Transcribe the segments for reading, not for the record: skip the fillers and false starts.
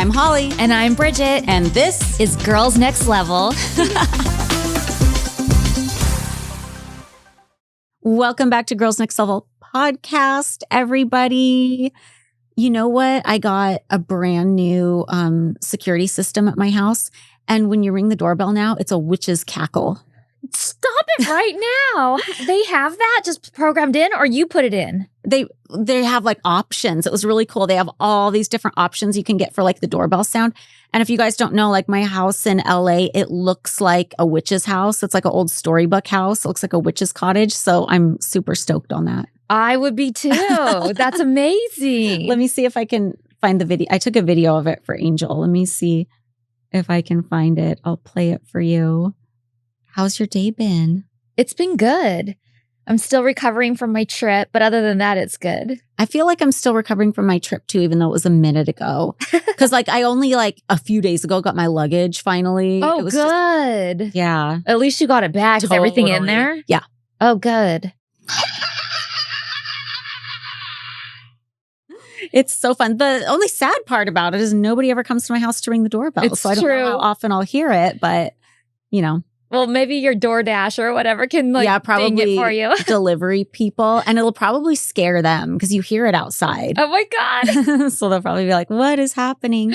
I'm Holly. And I'm Bridget. And this is Girls Next Level. Welcome back to Girls Next Level podcast, everybody. You know what? I got a brand new security system at my house. And when you ring the doorbell now, it's a witch's cackle. Stop it right now. They have that just programmed in, or you put it in? They have like options. It was really cool. They have all these different options you can get for like the doorbell sound. And if you guys don't know, like my house in LA, it looks like a witch's house. It's like an old storybook house. It looks like a witch's cottage. So I'm super stoked on that. I would be too. That's amazing. Let me see if I can find the video. I took a video of it for Angel. Let me see if I can find it. I'll play it for you. How's your day been? It's been good. I'm still recovering from my trip, but other than that, it's good. I feel like I'm still recovering from my trip too, even though it was a minute ago. Because like I only like a few days ago got my luggage finally. Oh, it was good. Just, yeah. At least you got it back. Is everything in there? Yeah. Oh, good. It's so fun. The only sad part about it is nobody ever comes to my house to ring the doorbell. It's so I don't know how often I'll hear it, but you know. Well, maybe your DoorDash or whatever can like ding it for you. Delivery people. And it'll probably scare them because you hear it outside. Oh my God. So they'll probably be like, what is happening?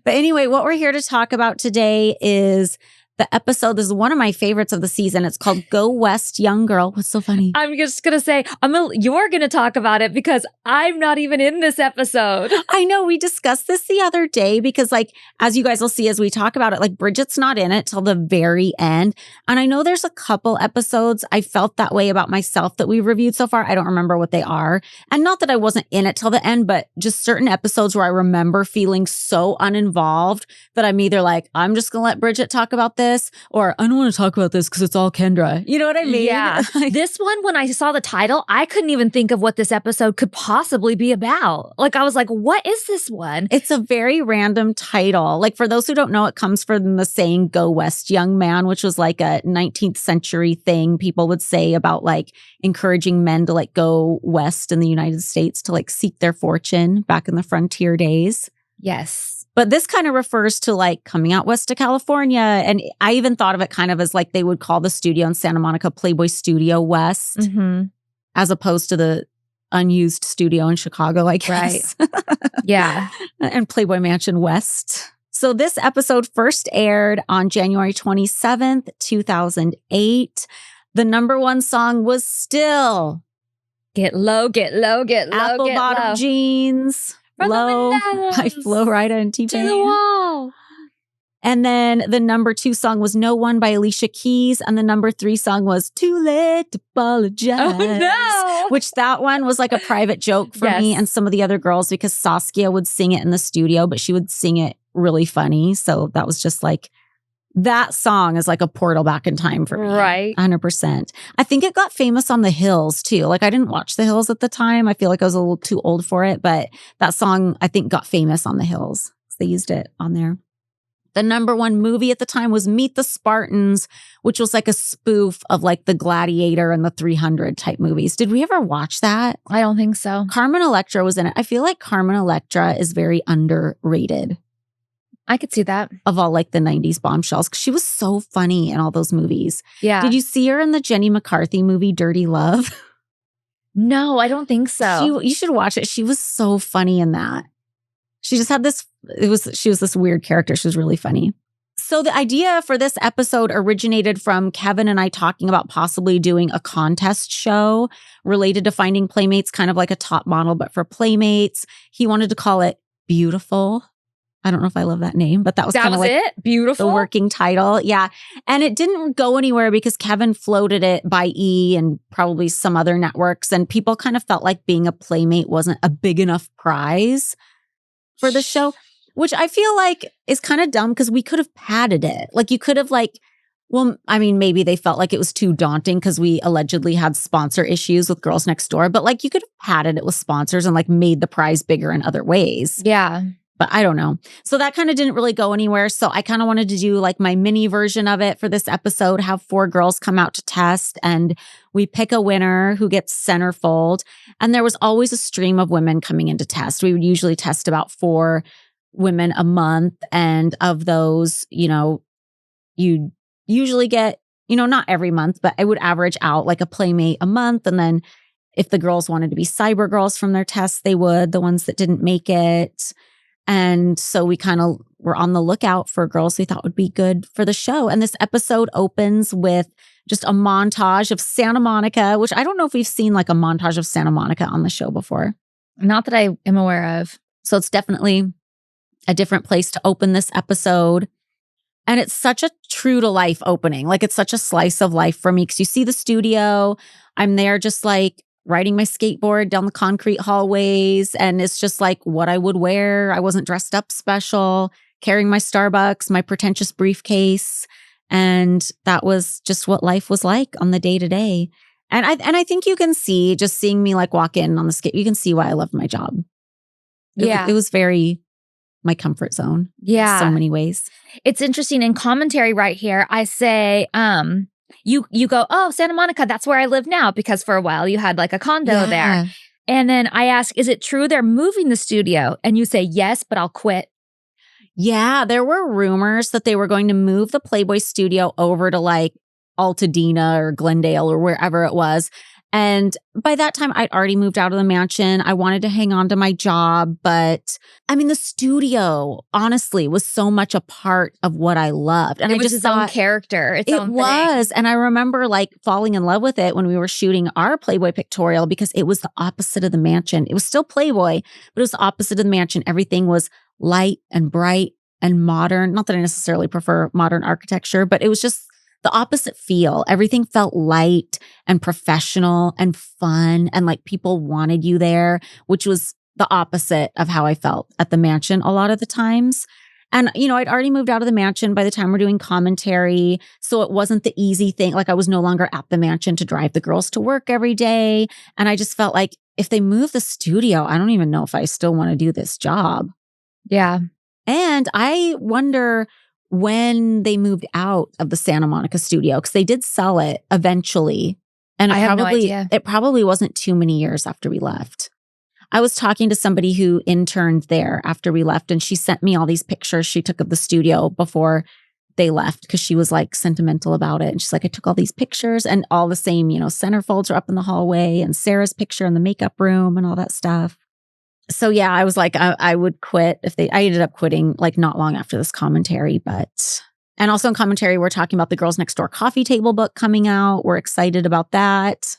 But anyway, what we're here to talk about today is the episode. This is one of my favorites of the season. It's called Go West, Young Girl. What's so funny? I'm just going to say, you're going to talk about it because I'm not even in this episode. I know. We discussed this the other day because like, as you guys will see as we talk about it, like Bridget's not in it till the very end. And I know there's a couple episodes I felt that way about myself that we've reviewed so far. I don't remember what they are. And not that I wasn't in it till the end, but just certain episodes where I remember feeling so uninvolved that I'm either like, I'm just going to let Bridget talk about this, or I don't want to talk about this because it's all Kendra. You know what I mean? Yeah. This one, when I saw the title, I couldn't even think of what this episode could possibly be about. Like, I was like, what is this one? It's a very random title. Like, for those who don't know, it comes from the saying, Go West, Young Man, which was like a 19th century thing people would say about like encouraging men to like go west in the United States to like seek their fortune back in the frontier days. Yes. But this kind of refers to like coming out west to California. And I even thought of it kind of as like they would call the studio in Santa Monica Playboy Studio West, as opposed to the unused studio in Chicago, I guess. Right. Yeah. And Playboy Mansion West. So this episode first aired on January 27th, 2008. The number one song was still Get Low, Get Low, Get Low, Apple Get Bottom Low. Jeans. From Low by Flo Rida and T-Pain. To the wall. And then the number 2 song was No One by Alicia Keys. And the number 3 song was Too Late to Apologize. Oh, no. Which that one was like a private joke for me and some of the other girls because Saskia would sing it in the studio, but she would sing it really funny. So that was just like, that song is like a portal back in time for me. Right. 100%. I think it got famous on The Hills too. Like I didn't watch The Hills at the time. I feel like I was a little too old for it, but that song I think got famous on The Hills. They used it on there. The number 1 movie at the time was Meet the Spartans, which was like a spoof of like the Gladiator and the 300 type movies. Did we ever watch that? I don't think so. Carmen Electra was in it. I feel like Carmen Electra is very underrated. I could see that. Of all like the 90s bombshells. She was so funny in all those movies. Yeah. Did you see her in the Jenny McCarthy movie, Dirty Love? No, I don't think so. You should watch it. She was so funny in that. She just had this, she was this weird character. She was really funny. So the idea for this episode originated from Kevin and I talking about possibly doing a contest show related to finding playmates, kind of like a top model, but for playmates. He wanted to call it Beautiful. I don't know if I love that name, but that was kind of like it? Beautiful. The working title. Yeah. And it didn't go anywhere because Kevin floated it by E! And probably some other networks. And people kind of felt like being a playmate wasn't a big enough prize for the show, which I feel like is kind of dumb because we could have padded it. Like you could have like, well, I mean, maybe they felt like it was too daunting because we allegedly had sponsor issues with Girls Next Door, but like you could have padded it with sponsors and like made the prize bigger in other ways. Yeah. But I don't know. So that kind of didn't really go anywhere. So I kind of wanted to do like my mini version of it for this episode, have 4 girls come out to test and we pick a winner who gets Centerfold. And there was always a stream of women coming in to test. We would usually test about 4 women a month. And of those, you usually get, not every month, but I would average out like a playmate a month. And then if the girls wanted to be cyber girls from their tests, they would, the ones that didn't make it. And so we kind of were on the lookout for girls we thought would be good for the show. And this episode opens with just a montage of Santa Monica, which I don't know if we've seen like a montage of Santa Monica on the show before. Not that I am aware of. So it's definitely a different place to open this episode. And it's such a true to life opening. Like it's such a slice of life for me because you see the studio. I'm there just like riding my skateboard down the concrete hallways. And it's just like what I would wear. I wasn't dressed up special, carrying my Starbucks, my pretentious briefcase. And that was just what life was like on the day to day. And I think you can see, just seeing me like walk in on the skate, you can see why I loved my job. It was very my comfort zone. Yeah. In so many ways. It's interesting. In commentary right here, I say, you go, oh, Santa Monica, that's where I live now, because for a while you had like a condo there. And then I ask, is it true they're moving the studio? And you say, yes, but I'll quit. Yeah, there were rumors that they were going to move the Playboy studio over to like Altadena or Glendale or wherever it was. And by that time, I'd already moved out of the mansion. I wanted to hang on to my job. But I mean, the studio, honestly, was so much a part of what I loved. And it I was just its thought own character. Its own was. thing. And I remember like falling in love with it when we were shooting our Playboy pictorial because it was the opposite of the mansion. It was still Playboy, but it was the opposite of the mansion. Everything was light and bright and modern. Not that I necessarily prefer modern architecture, but it was just the opposite feel. Everything felt light and professional and fun. And like people wanted you there, which was the opposite of how I felt at the mansion a lot of the times. And, I'd already moved out of the mansion by the time we're doing commentary. So it wasn't the easy thing. Like I was no longer at the mansion to drive the girls to work every day. And I just felt like if they move the studio, I don't even know if I still want to do this job. Yeah. And I wonder when they moved out of the Santa Monica studio, because they did sell it eventually. And I have no idea. It probably wasn't too many years after we left. I was talking to somebody who interned there after we left, and she sent me all these pictures she took of the studio before they left because she was like sentimental about it. And she's like, I took all these pictures and all the same, centerfolds are up in the hallway and Sarah's picture in the makeup room and all that stuff. So yeah, I was like, I would quit I ended up quitting like not long after this commentary, and also in commentary, we're talking about the Girls Next Door coffee table book coming out. We're excited about that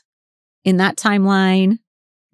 in that timeline.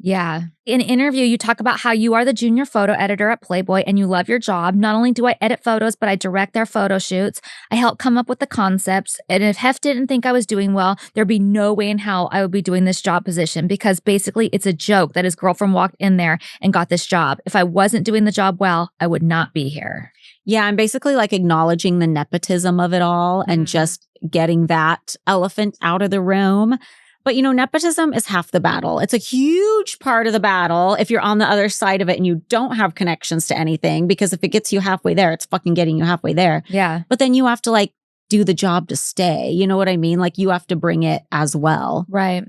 Yeah. In an interview, you talk about how you are the junior photo editor at Playboy and you love your job. Not only do I edit photos, but I direct their photo shoots. I help come up with the concepts. And if Hef didn't think I was doing well, there'd be no way in hell I would be doing this job position because basically it's a joke that his girlfriend walked in there and got this job. If I wasn't doing the job well, I would not be here. Yeah, I'm basically like acknowledging the nepotism of it all and just getting that elephant out of the room. But, nepotism is half the battle. It's a huge part of the battle if you're on the other side of it and you don't have connections to anything, because if it gets you halfway there, it's fucking getting you halfway there. Yeah. But then you have to like do the job to stay. You know what I mean? Like you have to bring it as well. Right.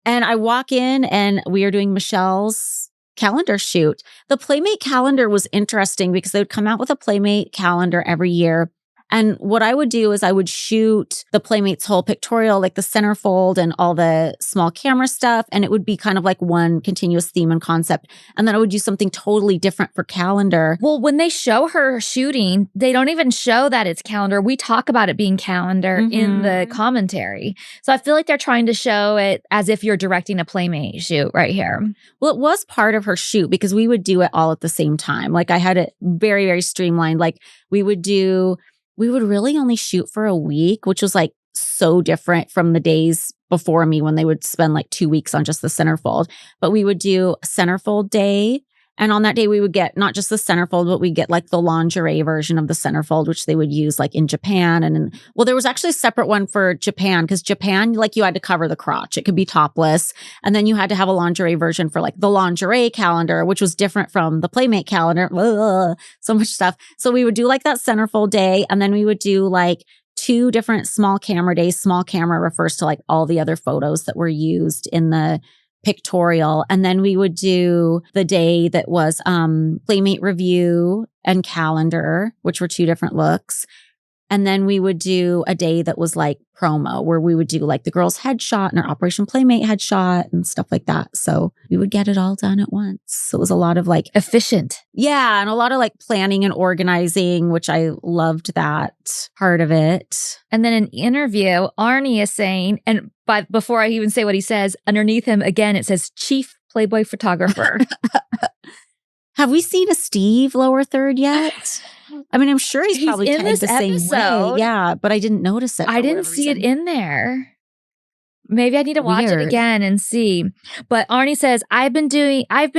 And I walk in and we are doing Michelle's calendar shoot. The Playmate calendar was interesting because they would come out with a Playmate calendar every year. And what I would do is I would shoot the Playmates whole pictorial, like the centerfold and all the small camera stuff. And it would be kind of like one continuous theme and concept. And then I would do something totally different for calendar. Well, when they show her shooting, they don't even show that it's calendar. We talk about it being calendar in the commentary. So I feel like they're trying to show it as if you're directing a Playmate shoot right here. Well, it was part of her shoot because we would do it all at the same time. Like I had it very, very streamlined. Like we would really only shoot for a week, which was like so different from the days before me when they would spend like 2 weeks on just the centerfold. But we would do a centerfold day. And on that day, we would get not just the centerfold, but we'd get like the lingerie version of the centerfold, which they would use like in Japan. And there was actually a separate one for Japan because Japan, like you had to cover the crotch. It could be topless. And then you had to have a lingerie version for like the lingerie calendar, which was different from the Playmate calendar. Ugh, so much stuff. So we would do like that centerfold day. And then we would do like 2 different small camera days. Small camera refers to like all the other photos that were used in the pictorial. And then we would do the day that was Playmate review and calendar, which were 2 different looks. And then we would do a day that was like promo, where we would do like the girls' headshot and our Operation Playmate headshot and stuff like that. So we would get it all done at once. So it was a lot of like efficient. Yeah. And a lot of like planning and organizing, which I loved that part of it. And then in interview, Arie is saying, and before I even say what he says, underneath him again, it says Chief Playboy Photographer. Have we seen a Steve lower third yet? I mean, I'm sure he's probably in tagged this the same episode. way. Yeah, but I didn't notice it. I didn't see it in there. Maybe I need to watch it again and see. But Arie says, I've been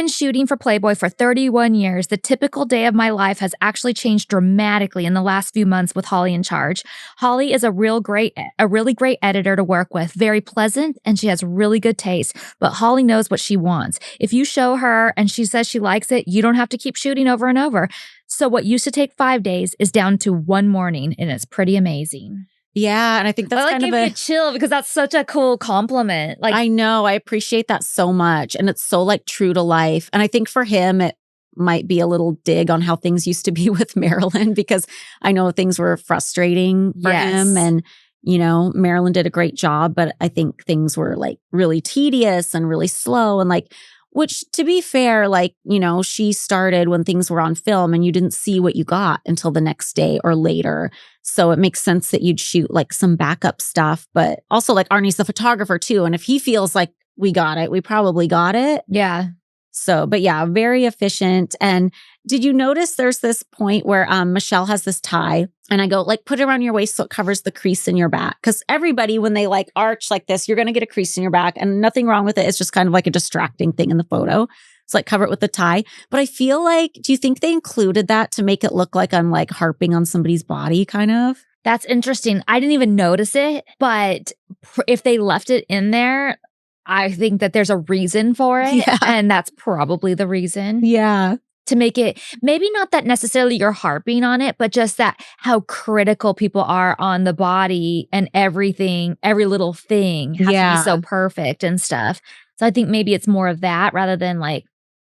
shooting for Playboy for 31 years. The typical day of my life has actually changed dramatically in the last few months with Holly in charge. Holly is a really great editor to work with, very pleasant, and she has really good taste. But Holly knows what she wants. If you show her and she says she likes it, you don't have to keep shooting over and over. So what used to take 5 days is down to 1 morning, and it's pretty amazing. Yeah, and I think that's kind of a chill because that's such a cool compliment. Like, I know, I appreciate that so much, and it's so like true to life. And I think for him, it might be a little dig on how things used to be with Marilyn, because I know things were frustrating for him, and you know, Marilyn did a great job, but I think things were like really tedious and really slow, and like. Which, to be fair, like, you know, she started when things were on film and you didn't see what you got until the next day or later. So it makes sense that you'd shoot like some backup stuff. But also, like, Arnie's the photographer too. And if he feels like we got it, we probably got it. Yeah. So, but yeah, very efficient. And did you notice there's this point where Michelle has this tie and I go like, put it around your waist so it covers the crease in your back. Because everybody, when they like arch like this, you're going to get a crease in your back and nothing wrong with it. It's just kind of like a distracting thing in the photo. It's like cover it with the tie. But I feel like, do you think they included that to make it look like I'm like harping on somebody's body kind of? That's interesting. I didn't even notice it, but if they left it in there, I think that there's a reason for it. Yeah. And that's probably the reason. Yeah. To make it, maybe not that necessarily you're harping on it, but just that how critical people are on the body and everything, every little thing has to be so perfect and stuff. So I think maybe it's more of that rather than like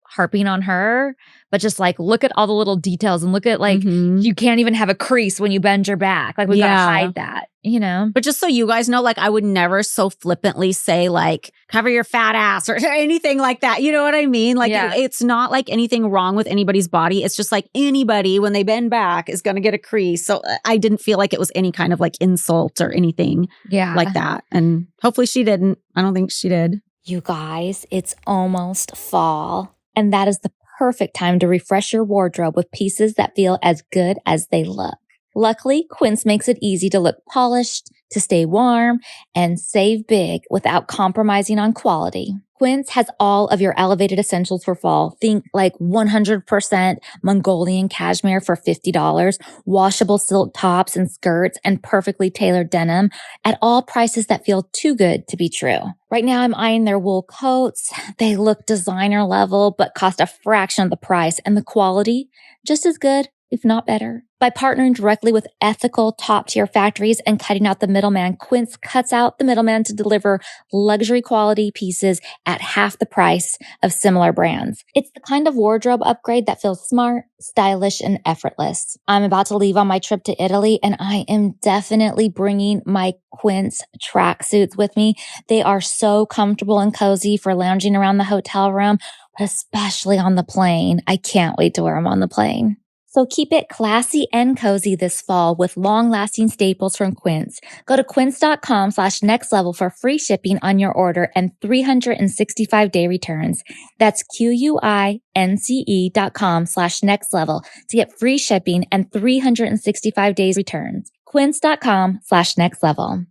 harping on her, but just like look at all the little details and look at like you can't even have a crease when you bend your back. Like we gotta hide that, you know? But just so you guys know, like I would never so flippantly say like cover your fat ass or anything like that. You know what I mean? Like it's not like anything wrong with anybody's body. It's just like anybody when they bend back is going to get a crease. So I didn't feel like it was any kind of like insult or anything like that. And hopefully she didn't. I don't think she did. You guys, it's almost fall. And that is the perfect time to refresh your wardrobe with pieces that feel as good as they look. Luckily, Quince makes it easy to look polished, to stay warm, and save big without compromising on quality. Quince has all of your elevated essentials for fall. Think like 100% Mongolian cashmere for $50, washable silk tops and skirts, and perfectly tailored denim at all prices that feel too good to be true. Right now, I'm eyeing their wool coats. They look designer level, but cost a fraction of the price, and the quality just as good, if not better. By partnering directly with ethical top-tier factories and cutting out the middleman, Quince cuts out the middleman to deliver luxury quality pieces at half the price of similar brands. It's the kind of wardrobe upgrade that feels smart, stylish, and effortless. I'm about to leave on my trip to Italy, and I am definitely bringing my Quince tracksuits with me. They are so comfortable and cozy for lounging around the hotel room, but especially on the plane. I can't wait to wear them on the plane. So keep it classy and cozy this fall with long-lasting staples from Quince. Go to quince.com/nextlevel for free shipping on your order and 365-day returns. That's QUINCE.com/nextlevel to get free shipping and 365 days returns. Quince.com/nextlevel.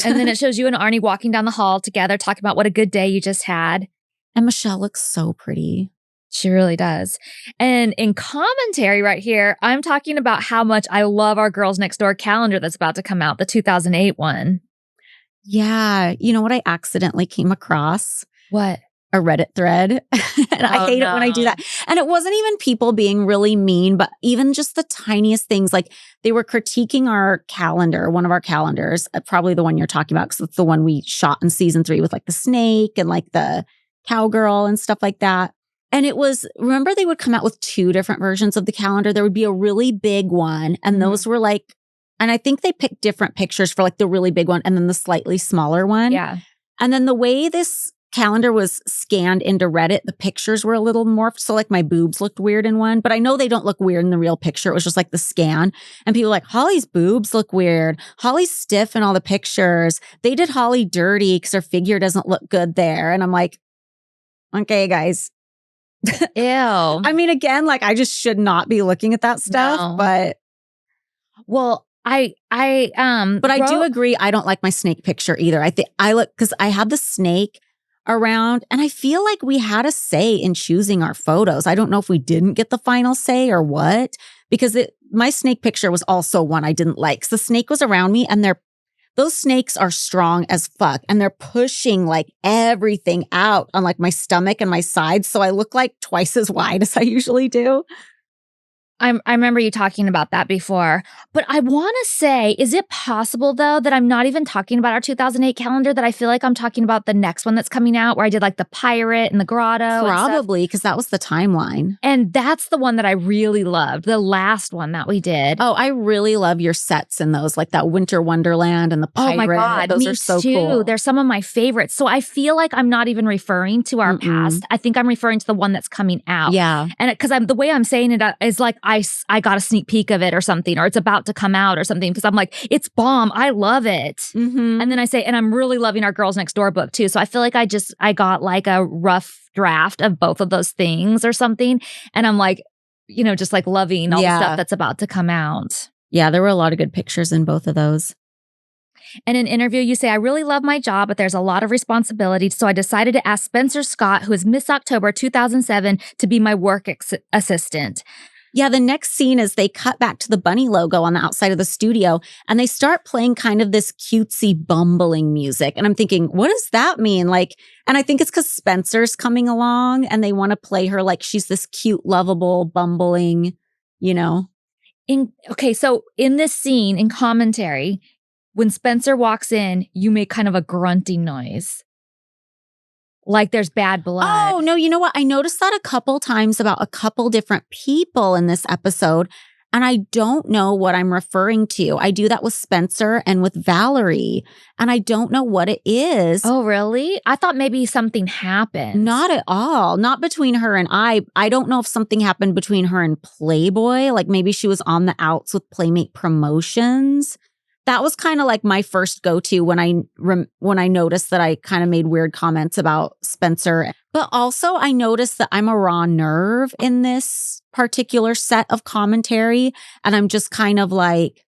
And then it shows you and Arie walking down the hall together, talking about what a good day you just had. And Michelle looks so pretty. She really does. And in commentary right here, I'm talking about how much I love our Girls Next Door calendar that's about to come out, the 2008 one. Yeah. You know what I accidentally came across? What? a Reddit thread. And I hate it when I do that. And it wasn't even people being really mean, but even just the tiniest things. Like they were critiquing our calendar, one of our calendars, probably the one you're talking about, because it's the one we shot in season 3 with like the snake and like the cowgirl and stuff like that. And it was, remember they would come out with 2 different versions of the calendar. There would be a really big one. And those were like, and I think they picked different pictures for like the really big one and then the slightly smaller one. Yeah. And then the way this calendar was scanned into Reddit, the pictures were a little morphed. So like my boobs looked weird in one, but I know they don't look weird in the real picture. It was just like the scan. And people were like, Holly's boobs look weird. Holly's stiff in all the pictures. They did Holly dirty because her figure doesn't look good there. And I'm like, okay, guys. Ew. I mean, again, like I just should not be looking at that stuff, but. Well, but I do agree. I don't like my snake picture either. I think I look, because I had the snake around and I feel like we had a say in choosing our photos. I don't know if we didn't get the final say or what, because my snake picture was also one I didn't like. So the snake was around me and those snakes are strong as fuck and they're pushing like everything out on like my stomach and my sides. So I look like twice as wide as I usually do. I remember you talking about that before, but I want to say, is it possible though that I'm not even talking about our 2008 calendar, that I feel like I'm talking about the next one that's coming out where I did like the pirate and the grotto? Probably, because that was the timeline. And that's the one that I really loved, the last one that we did. Oh, I really love your sets in those, like that Winter Wonderland and the pirate. Oh my God, those are so cool. They're some of my favorites. So I feel like I'm not even referring to our past. I think I'm referring to the one that's coming out. Yeah. And because the way I'm saying it is like I got a sneak peek of it or something, or it's about to come out or something, because I'm like, it's bomb. I love it. And then I say, and I'm really loving our Girls Next Door book too. So I feel like I got like a rough draft of both of those things or something. And I'm like, just like loving all the stuff that's about to come out. Yeah, there were a lot of good pictures in both of those. In an interview, you say, I really love my job, but there's a lot of responsibility. So I decided to ask Spencer Scott, who is Miss October 2007, to be my work assistant. Yeah, the next scene is they cut back to the bunny logo on the outside of the studio and they start playing kind of this cutesy bumbling music. And I'm thinking, what does that mean? Like, and I think it's because Spencer's coming along and they want to play her like she's this cute, lovable, bumbling, Okay, so in this scene, in commentary, when Spencer walks in, you make kind of a grunting noise. Like there's bad blood. Oh, no, you know what? I noticed that a couple times about a couple different people in this episode, and I don't know what I'm referring to. I do that with Spencer and with Valerie, and I don't know what it is. Oh, really? I thought maybe something happened. Not at all. Not between her and I. I don't know if something happened between her and Playboy. Like maybe she was on the outs with Playmate Promotions. That was kind of like my first go-to when I noticed that I kind of made weird comments about Spencer. But also I noticed that I'm a raw nerve in this particular set of commentary. And I'm just kind of like,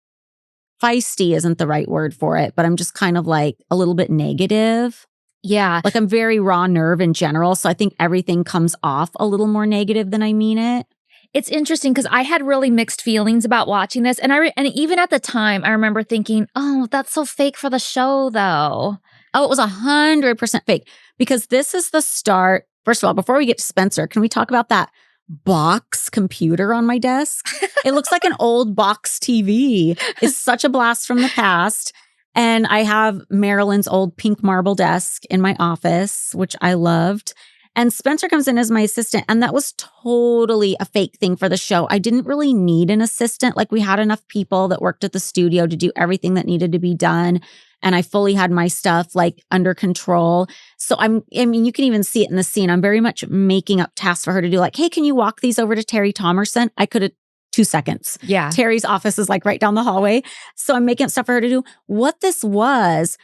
feisty isn't the right word for it, but I'm just kind of like a little bit negative. Yeah. Like I'm very raw nerve in general. So I think everything comes off a little more negative than I mean it. It's interesting because I had really mixed feelings about watching this. And and even at the time, I remember thinking, oh, that's so fake for the show, though. Oh, it was 100% fake because this is the start. First of all, before we get to Spencer, can we talk about that box computer on my desk? It looks like an old box TV. It's such a blast from the past. And I have Marilyn's old pink marble desk in my office, which I loved. And Spencer comes in as my assistant, and that was totally a fake thing for the show. I didn't really need an assistant. Like we had enough people that worked at the studio to do everything that needed to be done. And I fully had my stuff like under control. So I mean, you can even see it in the scene. I'm very much making up tasks for her to do. Like, hey, can you walk these over to Terry Thomerson? I could have 2 seconds. Yeah. Terry's office is like right down the hallway. So I'm making up stuff for her to do. What this was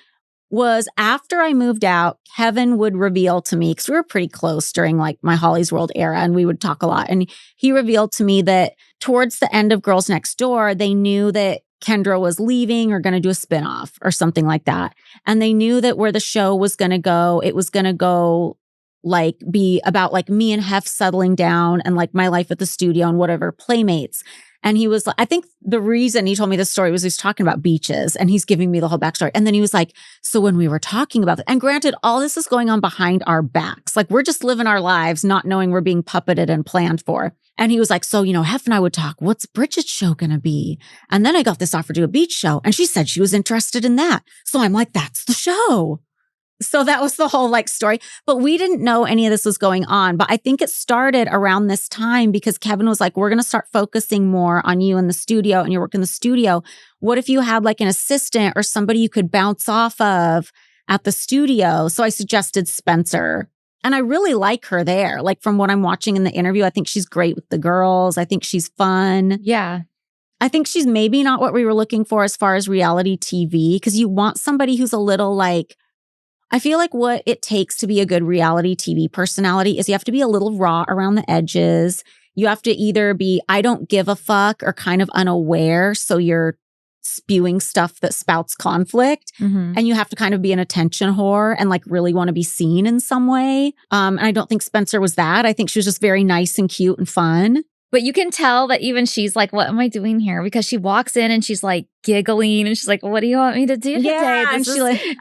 after I moved out, Kevin would reveal to me, because we were pretty close during like my Holly's World era and we would talk a lot. And he revealed to me that towards the end of Girls Next Door, they knew that Kendra was leaving or going to do a spinoff or something like that. And they knew that where the show was going to go, it was going to go like be about like me and Hef settling down and like my life at the studio and whatever playmates. And he was like, I think the reason he told me this story was he's talking about beaches and he's giving me the whole backstory. And then he was like, so when we were talking about it, and granted, all this is going on behind our backs. Like we're just living our lives, not knowing we're being puppeted and planned for. And he was like, so, Hef and I would talk, what's Bridget's show going to be? And then I got this offer to do a beach show. And she said she was interested in that. So I'm like, that's the show. So that was the whole like story, but we didn't know any of this was going on. But I think it started around this time because Kevin was like, we're going to start focusing more on you in the studio and your work in the studio. What if you had like an assistant or somebody you could bounce off of at the studio? So I suggested Spencer. And I really like her there. Like from what I'm watching in the interview, I think she's great with the girls. I think she's fun. Yeah. I think she's maybe not what we were looking for as far as reality TV, because you want somebody who's a little like, I feel like what it takes to be a good reality TV personality is you have to be a little raw around the edges. You have to either be, I don't give a fuck, or kind of unaware. So you're spewing stuff that spouts conflict. Mm-hmm. And you have to kind of be an attention whore and like really want to be seen in some way. And I don't think Spencer was that. I think she was just very nice and cute and fun. But you can tell that even she's like, what am I doing here? Because she walks in and she's like giggling and she's like, what do you want me to do today? Yeah, and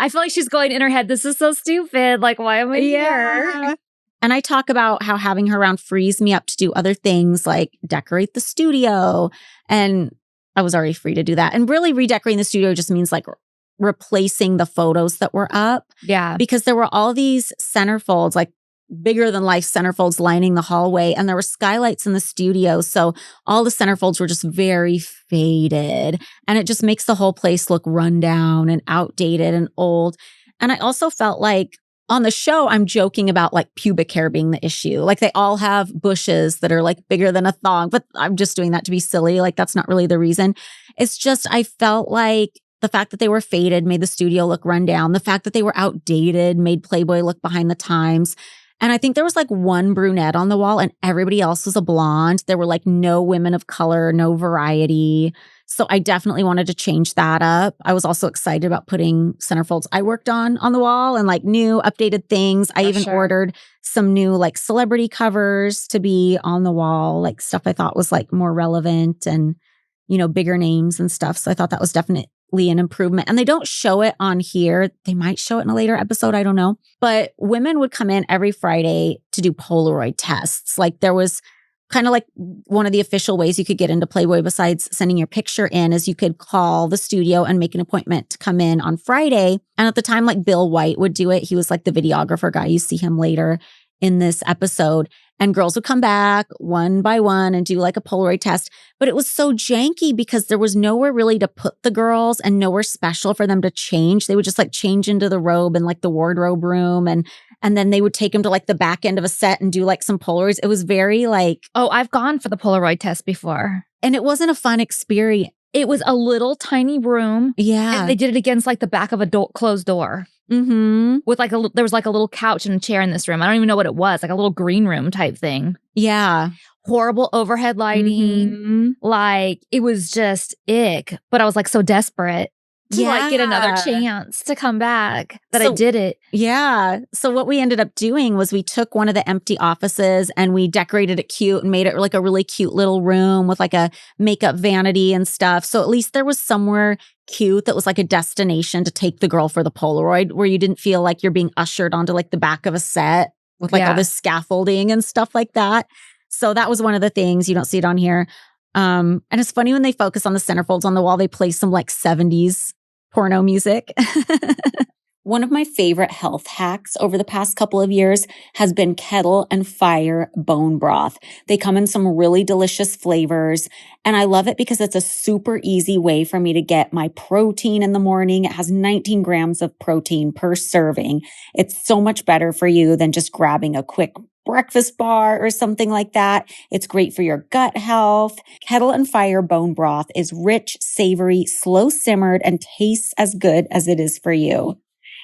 I feel like she's going in her head, this is so stupid. Like, why am I here? And I talk about how having her around frees me up to do other things like decorate the studio. And I was already free to do that. And really redecorating the studio just means like replacing the photos that were up. Yeah. Because there were all these centerfolds, like bigger than life centerfolds lining the hallway. And there were skylights in the studio. So all the centerfolds were just very faded. And it just makes the whole place look run down and outdated and old. And I also felt like on the show, I'm joking about like pubic hair being the issue. Like they all have bushes that are like bigger than a thong, but I'm just doing that to be silly. Like that's not really the reason. It's just, I felt like the fact that they were faded made the studio look run down. The fact that they were outdated made Playboy look behind the times. And I think there was like one brunette on the wall and everybody else was a blonde. There were like no women of color, no variety. So I definitely wanted to change that up. I was also excited about putting centerfolds I worked on the wall and like new updated things. I even ordered some new like celebrity covers to be on the wall, like stuff I thought was like more relevant and, bigger names and stuff. So I thought that was definitely an improvement. And they don't show it on here. They might show it in a later episode. I don't know. But women would come in every Friday to do Polaroid tests. Like there was kind of like one of the official ways you could get into Playboy besides sending your picture in is you could call the studio and make an appointment to come in on Friday. And at the time, like Bill White would do it. He was like the videographer guy. You see him later in this episode. And girls would come back one by one and do like a Polaroid test. But it was so janky because there was nowhere really to put the girls and nowhere special for them to change. They would just like change into the robe and like the wardrobe room. And then they would take them to like the back end of a set and do like some Polaroids. It was very like... Oh, I've gone for the Polaroid test before. And it wasn't a fun experience. It was a little tiny room. Yeah. And they did it against like the back of a closed door. Mm-hmm. With like there was like a little couch and a chair in this room. I don't even know what it was, like a little green room type thing. Yeah. Horrible overhead lighting. Mm-hmm. Like it was just ick. But I was like so desperate to like get another chance to come back that I did it. Yeah. So what we ended up doing was we took one of the empty offices and we decorated it cute and made it like a really cute little room with like a makeup vanity and stuff. So at least there was somewhere cute that was like a destination to take the girl for the Polaroid where you didn't feel like you're being ushered onto like the back of a set with like all this scaffolding and stuff like that. So that was one of the things. You don't see it on here. And it's funny when they focus on the centerfolds on the wall, they play some like 70s porno music. One of my favorite health hacks over the past couple of years has been Kettle and Fire bone broth. They come in some really delicious flavors, and I love it because it's a super easy way for me to get my protein in the morning. It has 19 grams of protein per serving. It's so much better for you than just grabbing a quick breakfast bar or something like that. It's great for your gut health. Kettle and Fire bone broth is rich, savory, slow simmered, and tastes as good as it is for you.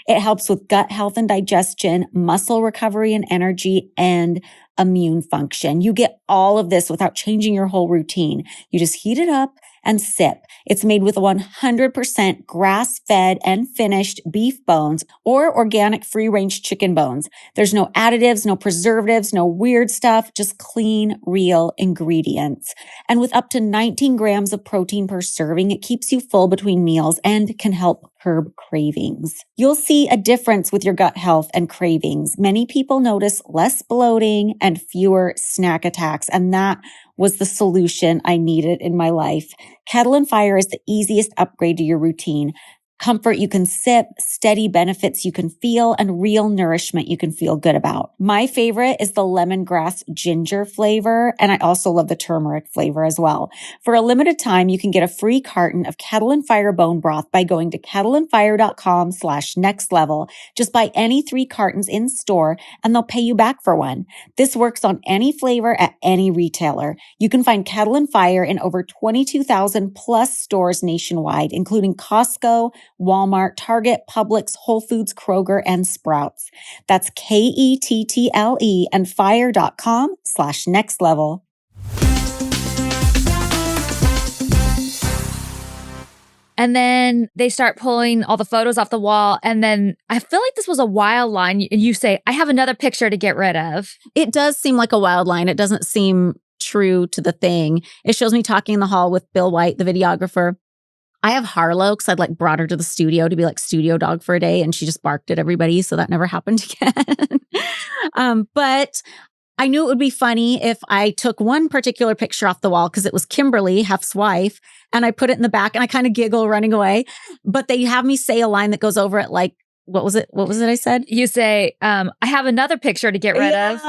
It helps with gut health and digestion, muscle recovery and energy, and immune function. You get all of this without changing your whole routine. You just heat it up and sip. It's made with 100% grass-fed and finished beef bones or organic free-range chicken bones. There's no additives, no preservatives, no weird stuff, just clean, real ingredients. And with up to 19 grams of protein per serving, it keeps you full between meals and can help curb cravings. You'll see a difference with your gut health and cravings. Many people notice less bloating and fewer snack attacks, and that was the solution I needed in my life. Kettle and Fire is the easiest upgrade to your routine. Comfort you can sip, steady benefits you can feel, and real nourishment you can feel good about. My favorite is the lemongrass ginger flavor, and I also love the turmeric flavor as well. For a limited time, you can get a free carton of Kettle and Fire bone broth by going to kettleandfire.com/nextlevel. Just buy any 3 cartons in store, and they'll pay you back for one. This works on any flavor at any retailer. You can find Kettle and Fire in over 22,000 plus stores nationwide, including Costco, Walmart, Target, Publix, Whole Foods, Kroger, and Sprouts. That's KETTLE and fire.com/nextlevel. And then they start pulling all the photos off the wall. And then I feel like this was a wild line. And you say, I have another picture to get rid of. It does seem like a wild line. It doesn't seem true to the thing. It shows me talking in the hall with Bill White, the videographer. I have Harlow because I'd like brought her to the studio to be like studio dog for a day, and she just barked at everybody. So that never happened again. But I knew it would be funny if I took one particular picture off the wall because it was Kimberly, Hef's wife, and I put it in the back and I kind of giggle running away. But they have me say a line that goes over it like, what was it? What was it I said? You say, I have another picture to get rid of.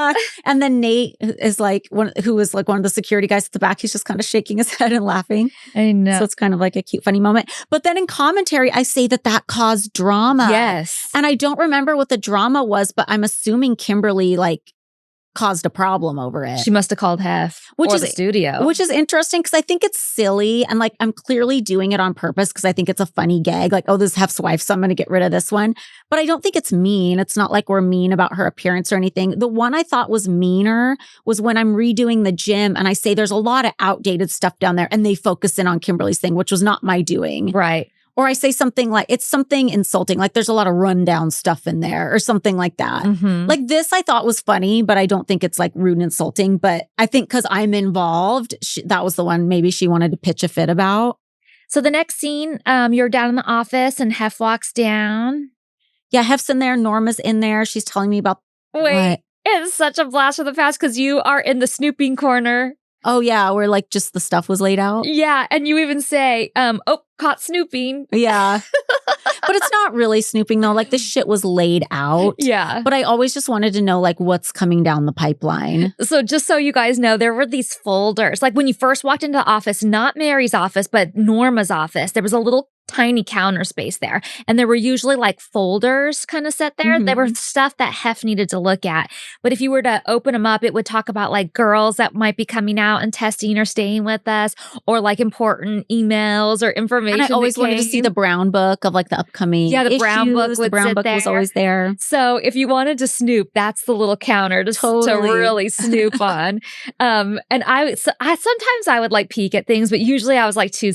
And then Nate is like who was like one of the security guys at the back. He's just kind of shaking his head and laughing. I know. So it's kind of like a cute, funny moment. But then in commentary, I say that caused drama. Yes. And I don't remember what the drama was, but I'm assuming Kimberly like caused a problem over it. She must have called Hef or the studio. Which is interesting because I think it's silly and like I'm clearly doing it on purpose because I think it's a funny gag. Like, oh, this is Hef's wife, so I'm going to get rid of this one. But I don't think it's mean. It's not like we're mean about her appearance or anything. The one I thought was meaner was when I'm redoing the gym and I say there's a lot of outdated stuff down there and they focus in on Kimberly's thing, which was not my doing. Right. Or I say something like, it's something insulting, like there's a lot of rundown stuff in there or something like that. Mm-hmm. Like this I thought was funny, but I don't think it's like rude and insulting. But I think because I'm involved, that was the one maybe she wanted to pitch a fit about. So the next scene, you're down in the office and Hef walks down. Yeah, Hef's in there. Norma's in there. She's telling me about what? It's such a blast from the past because you are in the snooping corner. Oh, yeah, where like just the stuff was laid out. Yeah, and you even say, caught snooping. Yeah. But it's not really snooping though. Like this shit was laid out. Yeah. But I always just wanted to know like what's coming down the pipeline. So just so you guys know, there were these folders. Like when you first walked into the office, not Mary's office, but Norma's office, there was a little tiny counter space there. And there were usually like folders kind of set there. Mm-hmm. There were stuff that Hef needed to look at. But if you were to open them up, it would talk about like girls that might be coming out and testing or staying with us, or like important emails or information. And I always wanted to see the brown book of like the upcoming the brown book would The brown sit book there. was always there. So if you wanted to snoop, that's the little counter to really snoop on. And I sometimes I would like peek at things, but usually I was like too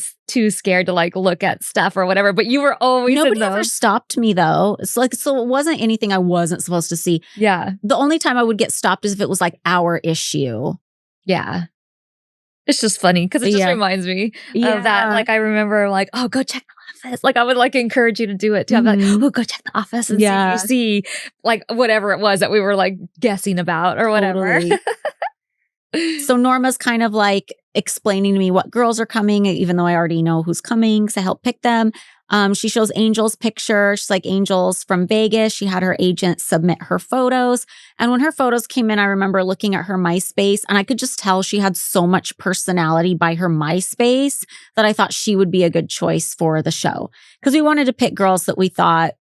scared to like look at stuff or whatever. But you were always Nobody ever stopped me though. It's like, so it wasn't anything I wasn't supposed to see. Yeah. The only time I would get stopped is if it was like our issue. Yeah. It's just funny because it just reminds me of that. Like I remember like, oh, go check the office. Like I would like encourage you to do it too. I'm like, oh, go check the office and see if you see like whatever it was that we were like guessing about or whatever. Totally. So Norma's kind of like explaining to me what girls are coming, even though I already know who's coming because I helped pick them. She shows Angel's picture. She's like, Angel's from Vegas. She had her agent submit her photos. And when her photos came in, I remember looking at her MySpace and I could just tell she had so much personality by her MySpace that I thought she would be a good choice for the show. Because we wanted to pick girls that we thought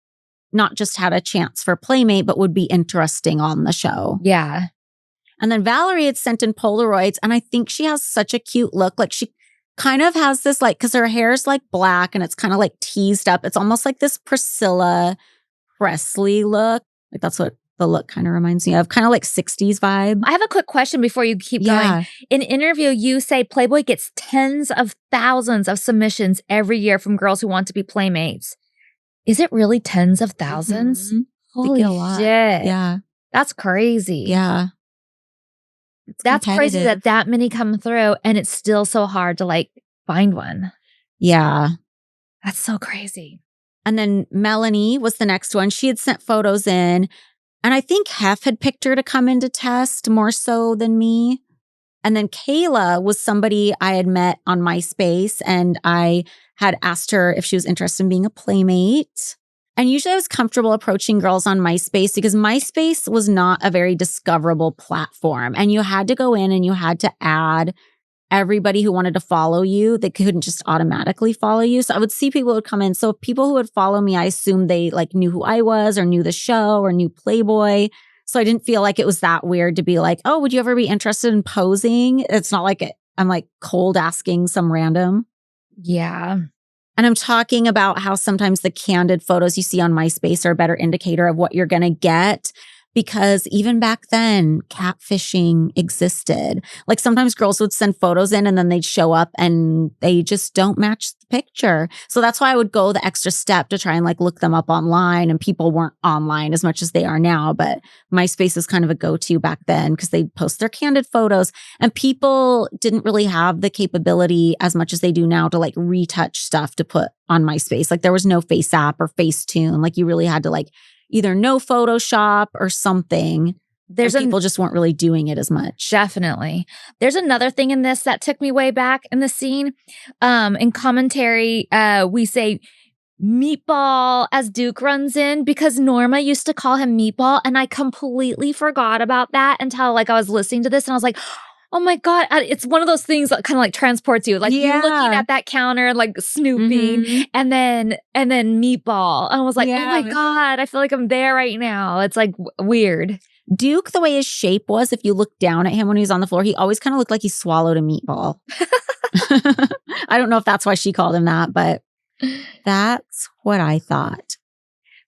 not just had a chance for Playmate, but would be interesting on the show. Yeah. And then Valerie had sent in Polaroids and I think she has such a cute look. Like she kind of has this like, because her hair's like black and it's kind of like teased up. It's almost like this Priscilla Presley look. Like that's what the look kind of reminds me of. Kind of like 60s vibe. I have a quick question before you keep going. In interview, you say Playboy gets tens of thousands of submissions every year from girls who want to be playmates. Is it really tens of thousands? Mm-hmm. Holy shit. Yeah. That's crazy. Yeah. That's crazy that many come through and it's still so hard to like find one. Yeah. That's so crazy. And then Melanie was the next one. She had sent photos in. And I think Hef had picked her to come in to test more so than me. And then Kayla was somebody I had met on MySpace, and I had asked her if she was interested in being a playmate. And usually I was comfortable approaching girls on MySpace because MySpace was not a very discoverable platform. And you had to go in and you had to add everybody who wanted to follow you. They couldn't just automatically follow you. So I would see people who would come in. So people who would follow me, I assumed they like knew who I was or knew the show or knew Playboy. So I didn't feel like it was that weird to be like, oh, would you ever be interested in posing? It's not like I'm like cold asking some random. Yeah. And I'm talking about how sometimes the candid photos you see on MySpace are a better indicator of what you're going to get. Because even back then, catfishing existed. Like sometimes girls would send photos in and then they'd show up and they just don't match the picture. So that's why I would go the extra step to try and like look them up online. And people weren't online as much as they are now. But MySpace is kind of a go-to back then because they'd post their candid photos. And people didn't really have the capability as much as they do now to like retouch stuff to put on MySpace. Like there was no Face App or Facetune. Like you really had to like either know Photoshop or something. People just weren't really doing it as much. Definitely. There's another thing in this that took me way back in the scene. In commentary, we say Meatball as Duke runs in because Norma used to call him Meatball. And I completely forgot about that until like I was listening to this and I was like, oh my God, it's one of those things that kind of like transports you. Like you're looking at that counter, like Snooping, and then Meatball. And I was like, oh my God, I feel like I'm there right now. It's like weird. Duke, the way his shape was, if you look down at him when he was on the floor, he always kind of looked like he swallowed a meatball. I don't know if that's why she called him that, but that's what I thought.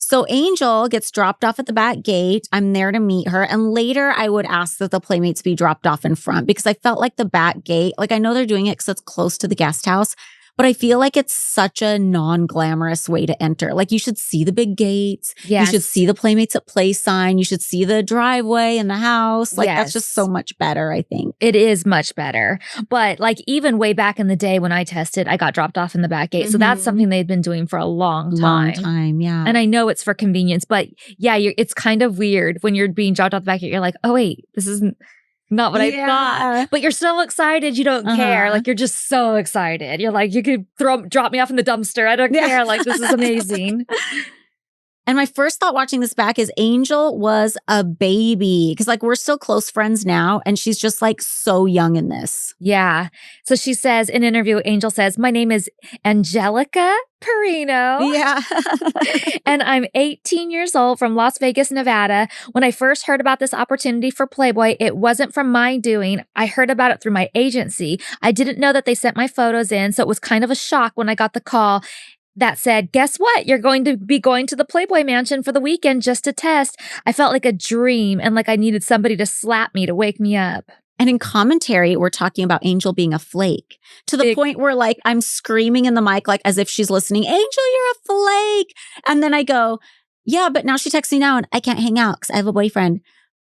So Angel gets dropped off at the back gate. I'm there to meet her. And later I would ask that the playmates be dropped off in front because I felt like the back gate, like I know they're doing it because it's close to the guest house, but I feel like it's such a non-glamorous way to enter. Like you should see the big gates. Yes. You should see the playmates at play sign. You should see the driveway and the house. Like that's just so much better, I think. It is much better. But like even way back in the day when I tested, I got dropped off in the back gate. So that's something they've been doing for a long time. Yeah. And I know it's for convenience, but yeah, it's kind of weird when you're being dropped off the back gate. You're like, oh wait, this isn't not what I thought. But you're so excited, you don't care. Like you're just so excited. You're like, you could drop me off in the dumpster. I don't care. Like this is amazing. And my first thought watching this back is Angel was a baby because like we're still close friends now and she's just like so young in this. Yeah. So she says in an interview, Angel says, my name is Angelica Perino. Yeah. And I'm 18 years old from Las Vegas, Nevada. When I first heard about this opportunity for Playboy, it wasn't from my doing. I heard about it through my agency. I didn't know that they sent my photos in, so it was kind of a shock when I got the call that said, guess what? You're going to be going to the Playboy Mansion for the weekend just to test. I felt like a dream and like I needed somebody to slap me to wake me up. And in commentary, we're talking about Angel being a flake to the point where like I'm screaming in the mic, like as if she's listening, Angel, you're a flake. And then I go, yeah, but now she texts me now and I can't hang out because I have a boyfriend.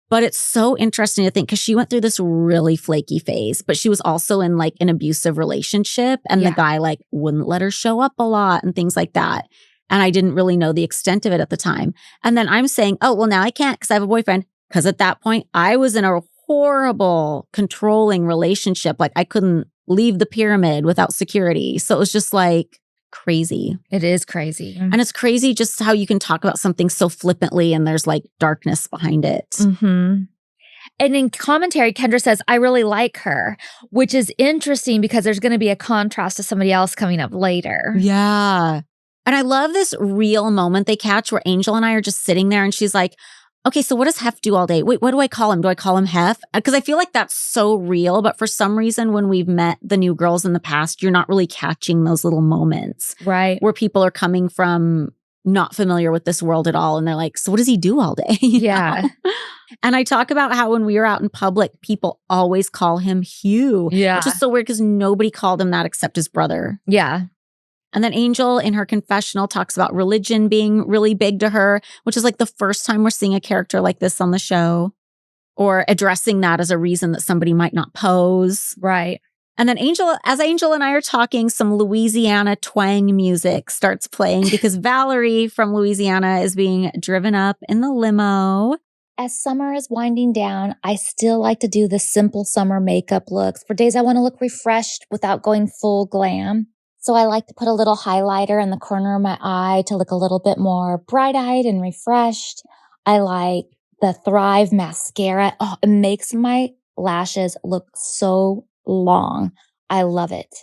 But it's so interesting to think because she went through this really flaky phase, but she was also in like an abusive relationship and the guy like wouldn't let her show up a lot and things like that. And I didn't really know the extent of it at the time. And then I'm saying, oh, well, now I can't because I have a boyfriend. Because at that point, I was in a horrible, controlling relationship. Like I couldn't leave the pyramid without security. So it was just like crazy. It is crazy. And it's crazy just how you can talk about something so flippantly and there's like darkness behind it. Mm-hmm. And in commentary, Kendra says, I really like her, which is interesting because there's going to be a contrast to somebody else coming up later. Yeah. And I love this real moment they catch where Angel and I are just sitting there and she's like, okay, so what does Hef do all day? Wait, what do I call him? Do I call him Hef? Because I feel like that's so real. But for some reason, when we've met the new girls in the past, you're not really catching those little moments. Right. Where people are coming from not familiar with this world at all. And they're like, so what does he do all day? You Yeah. know? And I talk about how when we were out in public, people always call him Hugh, which Yeah. is so weird because nobody called him that except his brother. Yeah. And then Angel in her confessional talks about religion being really big to her, which is like the first time we're seeing a character like this on the show, or addressing that as a reason that somebody might not pose. Right. And then Angel and I are talking, some Louisiana twang music starts playing because Valerie from Louisiana is being driven up in the limo. As summer is winding down, I still like to do the simple summer makeup looks for days I want to look refreshed without going full glam. So I like to put a little highlighter in the corner of my eye to look a little bit more bright-eyed and refreshed. I like the Thrive mascara. Oh, it makes my lashes look so long. I love it.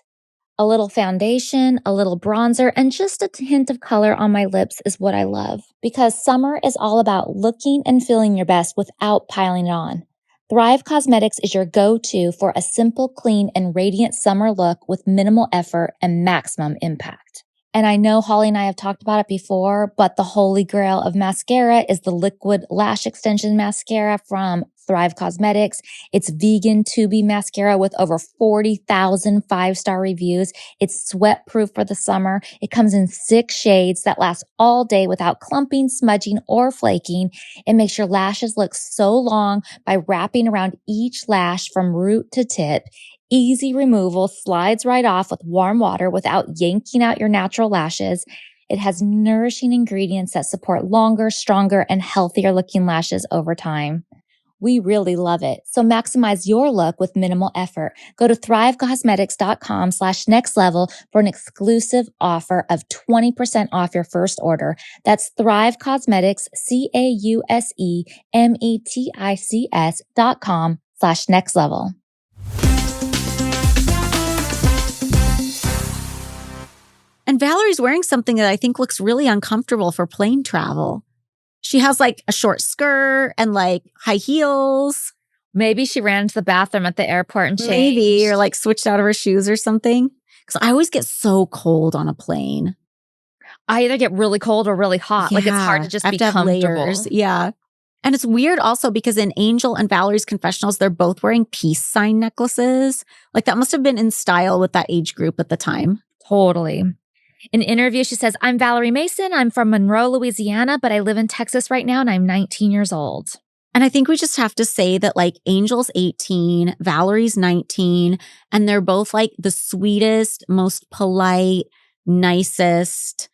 A little foundation, a little bronzer, and just a hint of color on my lips is what I love. Because summer is all about looking and feeling your best without piling it on. Thrive Cosmetics is your go-to for a simple, clean, and radiant summer look with minimal effort and maximum impact. And I know Holly and I have talked about it before, but the holy grail of mascara is the liquid lash extension mascara from Thrive Cosmetics. It's vegan tubey mascara with over 40,000 five-star reviews. It's sweat-proof for the summer. It comes in 6 shades that last all day without clumping, smudging, or flaking. It makes your lashes look so long by wrapping around each lash from root to tip. Easy removal, slides right off with warm water without yanking out your natural lashes. It has nourishing ingredients that support longer, stronger, and healthier looking lashes over time. We really love it. So maximize your look with minimal effort. Go to thrivecosmetics.com/nextlevel for an exclusive offer of 20% off your first order. That's Thrive Cosmetics, CAUSEMETICS.com/nextlevel. And Valerie's wearing something that I think looks really uncomfortable for plane travel. She has like a short skirt and like high heels. Maybe she ran to the bathroom at the airport and changed. Maybe, or like switched out of her shoes or something. Because I always get so cold on a plane. I either get really cold or really hot. Like it's hard to just I have be to have comfortable. layers. Yeah. And it's weird also because in Angel and Valerie's confessionals, they're both wearing peace sign necklaces. Like that must have been in style with that age group at the time. Totally. In an interview, she says, I'm Valerie Mason. I'm from Monroe, Louisiana, but I live in Texas right now and I'm 19 years old. And I think we just have to say that like Angel's 18, Valerie's 19, and they're both like the sweetest, most polite, nicest,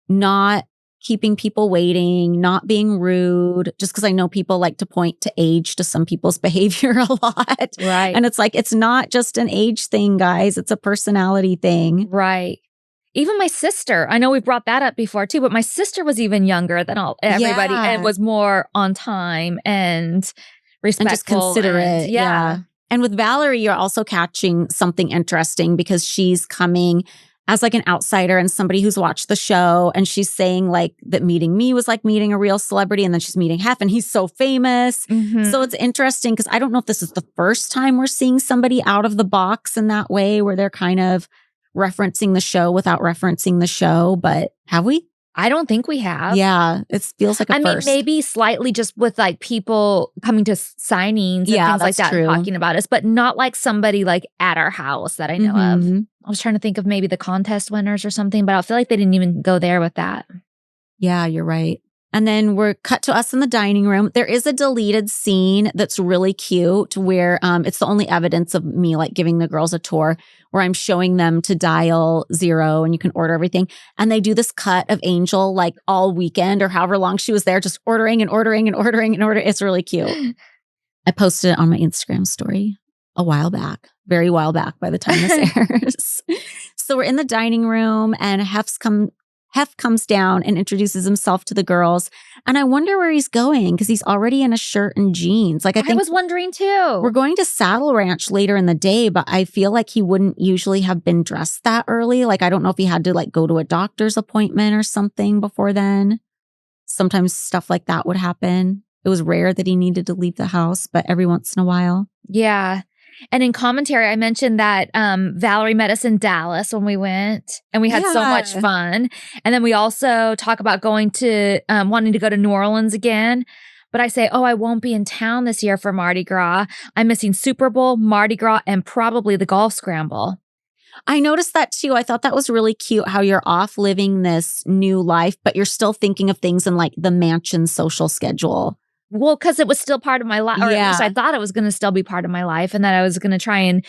not keeping people waiting, not being rude, just because I know people like to point to age to some people's behavior a lot. Right. And it's like, it's not just an age thing, guys. It's a personality thing. Right. Even my sister, I know we've brought that up before too, but my sister was even younger than everybody and was more on time and respectful. And just considerate. And, yeah. And with Valerie, you're also catching something interesting because she's coming as like an outsider and somebody who's watched the show. And she's saying like that meeting me was like meeting a real celebrity. And then she's meeting Hef and he's so famous. Mm-hmm. So it's interesting because I don't know if this is the first time we're seeing somebody out of the box in that way where they're kind of referencing the show without referencing the show, but have we? I don't think we have. Yeah, it feels like a first. mean, maybe slightly just with like people coming to signings and things like that and talking about us, but not like somebody like at our house that I know of. I was trying to think of maybe the contest winners or something, but I feel like they didn't even go there with that. Yeah, you're right. And then we're cut to us in the dining room. There is a deleted scene that's really cute where it's the only evidence of me like giving the girls a tour where I'm showing them to dial 0 and you can order everything. And they do this cut of Angel like all weekend or however long she was there, just ordering and ordering and ordering and ordering. It's really cute. I posted it on my Instagram story a while back, very while back by the time this airs. So we're in the dining room and Hef comes down and introduces himself to the girls. And I wonder where he's going because he's already in a shirt and jeans. Like I was wondering too. We're going to Saddle Ranch later in the day, but I feel like he wouldn't usually have been dressed that early. Like I don't know if he had to like go to a doctor's appointment or something before then. Sometimes stuff like that would happen. It was rare that he needed to leave the house, but every once in a while. Yeah. And in commentary, I mentioned that Valerie met us in Dallas when we went, and we had so much fun. And then we also talk about going to wanting to go to New Orleans again. But I say, oh, I won't be in town this year for Mardi Gras. I'm missing Super Bowl, Mardi Gras, and probably the golf scramble. I noticed that too. I thought that was really cute how you're off living this new life, but you're still thinking of things in like the mansion social schedule. Well, because it was still part of my life, or at least I thought it was going to still be part of my life, and that I was going to try and,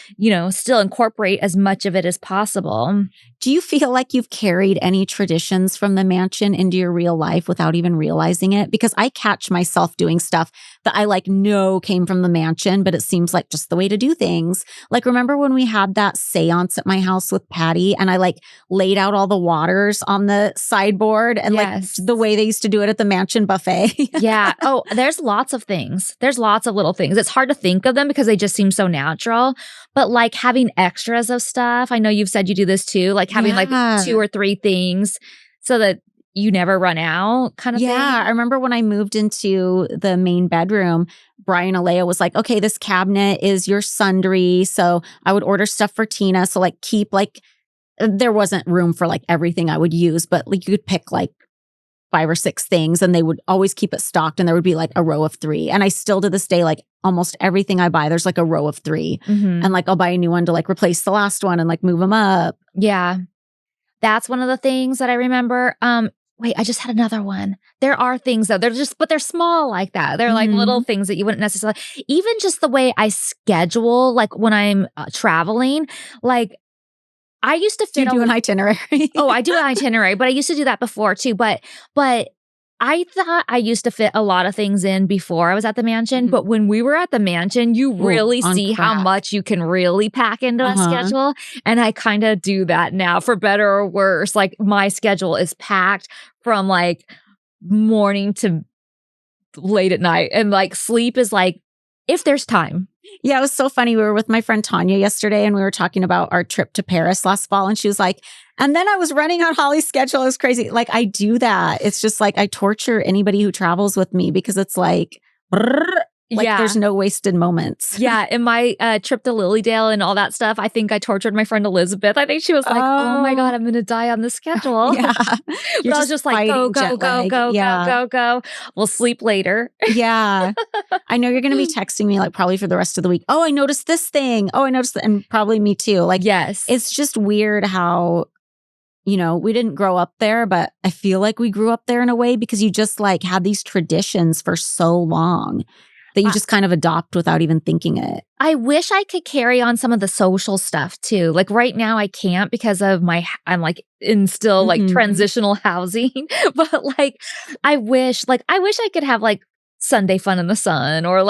still incorporate as much of it as possible. Do you feel like you've carried any traditions from the mansion into your real life without even realizing it? Because I catch myself doing stuff that I know came from the mansion, but it seems like just the way to do things. Like, remember when we had that seance at my house with Patty and I laid out all the waters on the sideboard and the way they used to do it at the mansion buffet? Yeah. Oh, there's lots of things. There's lots of little things. It's hard to think of them because they just seem so natural. But having extras of stuff, I know you've said you do this too, having 2 or 3 things so that you never run out kind of thing. Yeah. I remember when I moved into the main bedroom, Brian Alea was like, okay, this cabinet is your sundry. So I would order stuff for Tina. So keep there wasn't room for everything I would use, but you could pick 5 or 6 things and they would always keep it stocked and there would be a row of 3. And I still to this day, almost everything I buy, there's a row of 3. Mm-hmm. And I'll buy a new one to replace the last one and move them up. Yeah. That's one of the things that I remember. Wait, I just had another one. There are things though, but they're small like that. They're little things that you wouldn't necessarily, even just the way I schedule, when I'm traveling, I used to fit. Do you do an itinerary? Oh, I do an itinerary, but I used to do that before too. But I thought I used to fit a lot of things in before I was at the mansion. But when we were at the mansion, you really see how much you can really pack into a schedule. And I kind of do that now, for better or worse. My schedule is packed from morning to late at night, and sleep is if there's time. Yeah, it was so funny. We were with my friend Tanya yesterday and we were talking about our trip to Paris last fall. And she was like, and then I was running on Holly's schedule. It was crazy. I do that. It's just I torture anybody who travels with me because it's there's no wasted moments. Yeah. In my trip to Lilydale and all that stuff, I think I tortured my friend Elizabeth. I think she was oh my God, I'm going to die on the schedule. Yeah. But I was just go. We'll sleep later. Yeah. I know you're going to be texting me probably for the rest of the week. Oh, I noticed this thing. Oh, I noticed that. And probably me too. Yes. It's just weird how, we didn't grow up there, but I feel like we grew up there in a way because you just had these traditions for so long that you just kind of adopt without even thinking it. I wish I could carry on some of the social stuff too. Right now I can't because of I'm in still transitional housing. But I wish I could have Sunday fun in the sun, or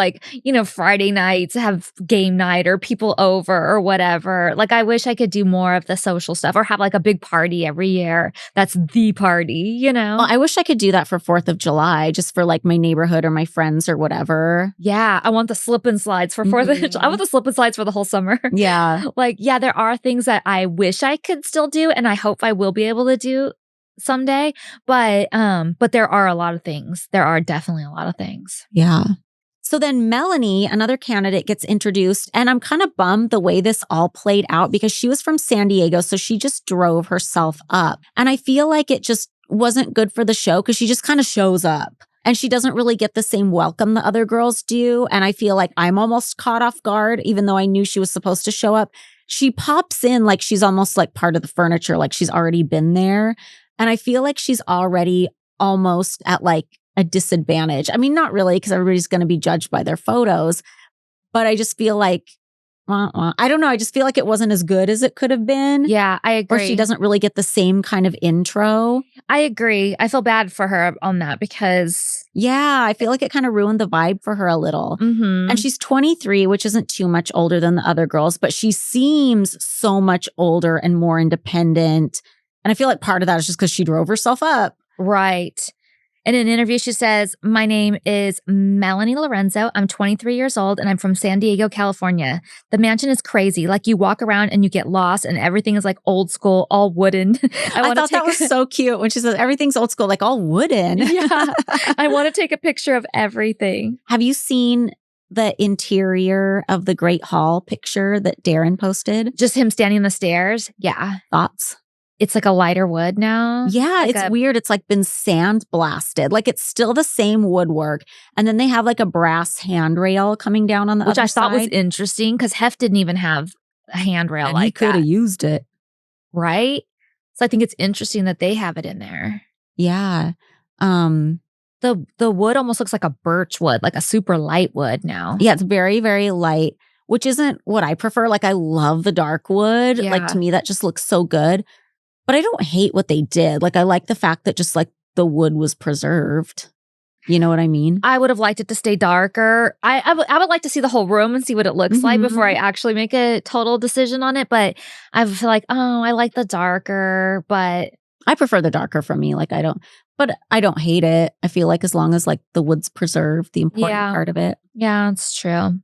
Friday nights have game night or people over or whatever. I wish I could do more of the social stuff, or have a big party every year. That's the party, Well, I wish I could do that for 4th of July, just for my neighborhood or my friends or whatever. Yeah. I want the slip and slides for 4th of July. I want the slip and slides for the whole summer. Yeah. Yeah, there are things that I wish I could still do, and I hope I will be able to do someday, but there are a lot of things. There are definitely a lot of things. Yeah. So then Melanie, another candidate, gets introduced, and I'm kind of bummed the way this all played out because she was from San Diego, so she just drove herself up. And I feel like it just wasn't good for the show because she just kind of shows up. And she doesn't really get the same welcome the other girls do. And I feel like I'm almost caught off guard, even though I knew she was supposed to show up. She pops in like she's almost part of the furniture, like she's already been there. And I feel like she's already almost at a disadvantage. I mean, not really, because everybody's going to be judged by their photos. But I just feel I don't know. I just feel like it wasn't as good as it could have been. Yeah, I agree. Or she doesn't really get the same kind of intro. I agree. I feel bad for her on that because... Yeah, I feel like it kind of ruined the vibe for her a little. Mm-hmm. And she's 23, which isn't too much older than the other girls, but she seems so much older and more independent. And I feel like part of that is just because she drove herself up. Right. In an interview, she says, "My name is Melanie Lorenzo. I'm 23 years old and I'm from San Diego, California. The mansion is crazy. You walk around and you get lost and everything is old school, all wooden." I thought that was so cute when she says everything's old school, all wooden. Yeah. I want to take a picture of everything. Have you seen the interior of the Great Hall picture that Darren posted? Just him standing on the stairs. Yeah. Thoughts? It's like a lighter wood now. Yeah, Like it's weird. It's like been sandblasted. Like it's still the same woodwork. And then they have like a brass handrail coming down on the which other I thought was side. interesting because Hef didn't even have a handrail And like he could that. have used it. Right? So I think it's interesting that they have it in there. Yeah. The wood almost looks like a birch wood, like a super light wood now. Yeah, it's very, very light, which isn't what I prefer. Like I love the dark wood. Like Yeah. to me, that just looks so good. But I don't hate what they did. Like I like the fact that just like the wood was preserved. You know what I mean? I would have liked it to stay darker. I would like to see the whole room and see what it looks like before I actually make a total decision on it. But I feel like, oh, I like the darker, but I prefer the darker from me. Like I don't hate it. I feel like as long as like the wood's preserved, the important part of it. yeah, it's true.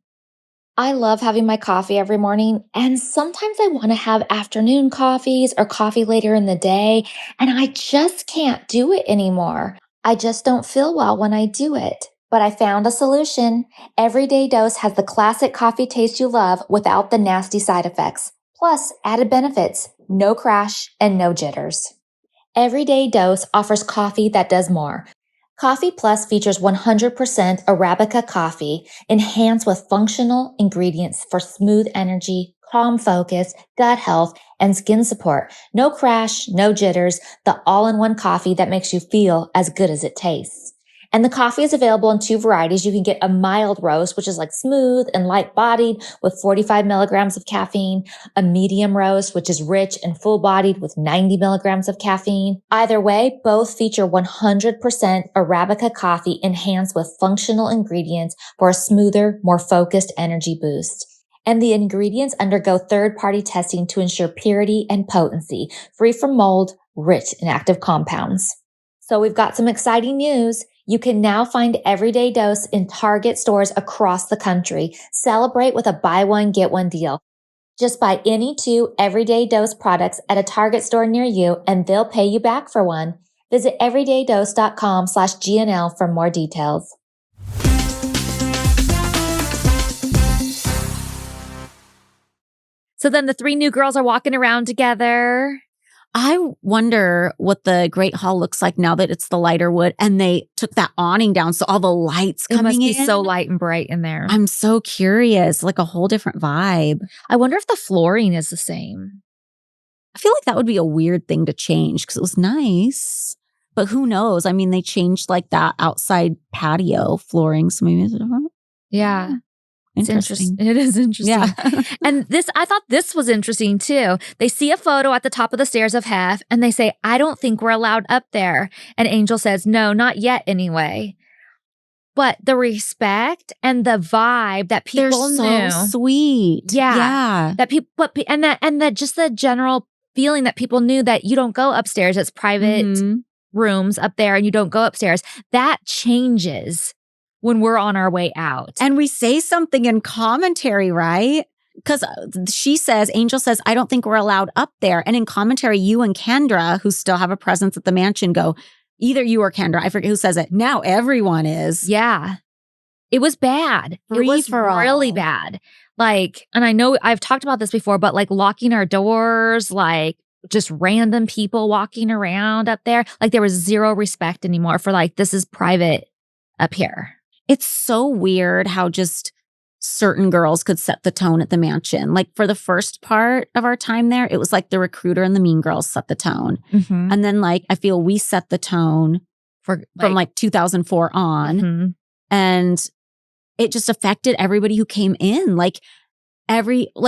I love having my coffee every morning, and sometimes I want to have afternoon coffees or coffee later in the day, and I just can't do it anymore. I just don't feel well when I do it. But I found a solution. Everyday Dose has the classic coffee taste you love without the nasty side effects. Plus, added benefits, no crash and no jitters. Everyday Dose offers coffee that does more. Coffee Plus features 100% Arabica coffee, enhanced with functional ingredients for smooth energy, calm focus, gut health, and skin support. No crash, no jitters, the all-in-one coffee that makes you feel as good as it tastes. And the coffee is available in 2 varieties. You can get a mild roast, which is like smooth and light-bodied with 45 milligrams of caffeine, a medium roast, which is rich and full-bodied with 90 milligrams of caffeine. Either way, both feature 100% Arabica coffee enhanced with functional ingredients for a smoother, more focused energy boost. And the ingredients undergo third-party testing to ensure purity and potency, free from mold, rich in active compounds. So we've got some exciting news. You can now find Everyday Dose in Target stores across the country. Celebrate with a buy one, get one deal. Just buy any 2 Everyday Dose products at a Target store near you and they'll pay you back for one. Visit everydaydose.com/GNL for more details. So then the 3 new girls are walking around together. I wonder what the Great Hall looks like now that it's the lighter wood and they took that awning down. So all the lights It coming must be in. so light and bright in there. I'm so curious, like a whole different vibe. I wonder if the flooring is the same. I feel like that would be a weird thing to change because it was nice. But who knows? I mean, they changed like that outside patio flooring. So maybe it's different. Yeah. Interesting. It is interesting. Yeah. And I thought this was interesting too. They see a photo at the top of the stairs of Hef and they say, I don't think we're allowed up there. And Angel says, no, not yet anyway. But the respect and the vibe that people They're so sweet. Yeah. That people, and that just the general feeling that people knew that you don't go upstairs. It's private rooms up there and you don't go upstairs. That changes when we're on our way out. And we say something in commentary, right? Because Angel says, I don't think we're allowed up there. And in commentary, you and Kendra, who still have a presence at the mansion, go, either you or Kendra, I forget who says it. Now everyone is. Yeah. It was bad. It was really bad. Like, and I know I've talked about this before, but like locking our doors, like just random people walking around up there. Like there was zero respect anymore for like, this is private up here. It's so weird how just certain girls could set the tone at the mansion. Like for the first part of our time there, it was like the recruiter and the mean girls set the tone. Mm-hmm. And then like, I feel we set the tone from like 2004 on. Mm-hmm. And it just affected everybody who came in. Like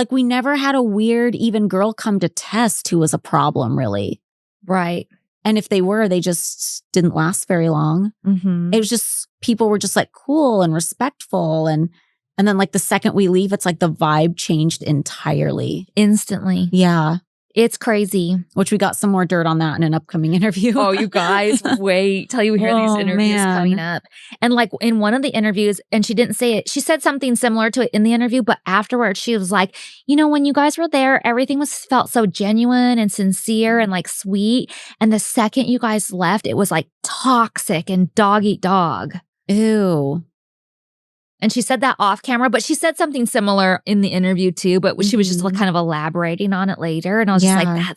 we never had a weird even girl come to test who was a problem really. Right. And if they were, they just didn't last very long. Mm-hmm. It was just, people were just like cool and respectful. And then like the second we leave, it's like the vibe changed entirely. Instantly. Yeah. It's crazy. Which we got some more dirt on that in an upcoming interview. Oh, you guys, wait till you hear these interviews coming up. And like in one of the interviews, and she didn't say it, she said something similar to it in the interview, but afterwards she was like, you know, when you guys were there, everything felt so genuine and sincere and like sweet. And the second you guys left, it was like toxic and dog eat dog. Ew. And she said that off camera, but she said something similar in the interview too, but she was just like Mhm. kind of elaborating on it later. And I was just like, Yeah.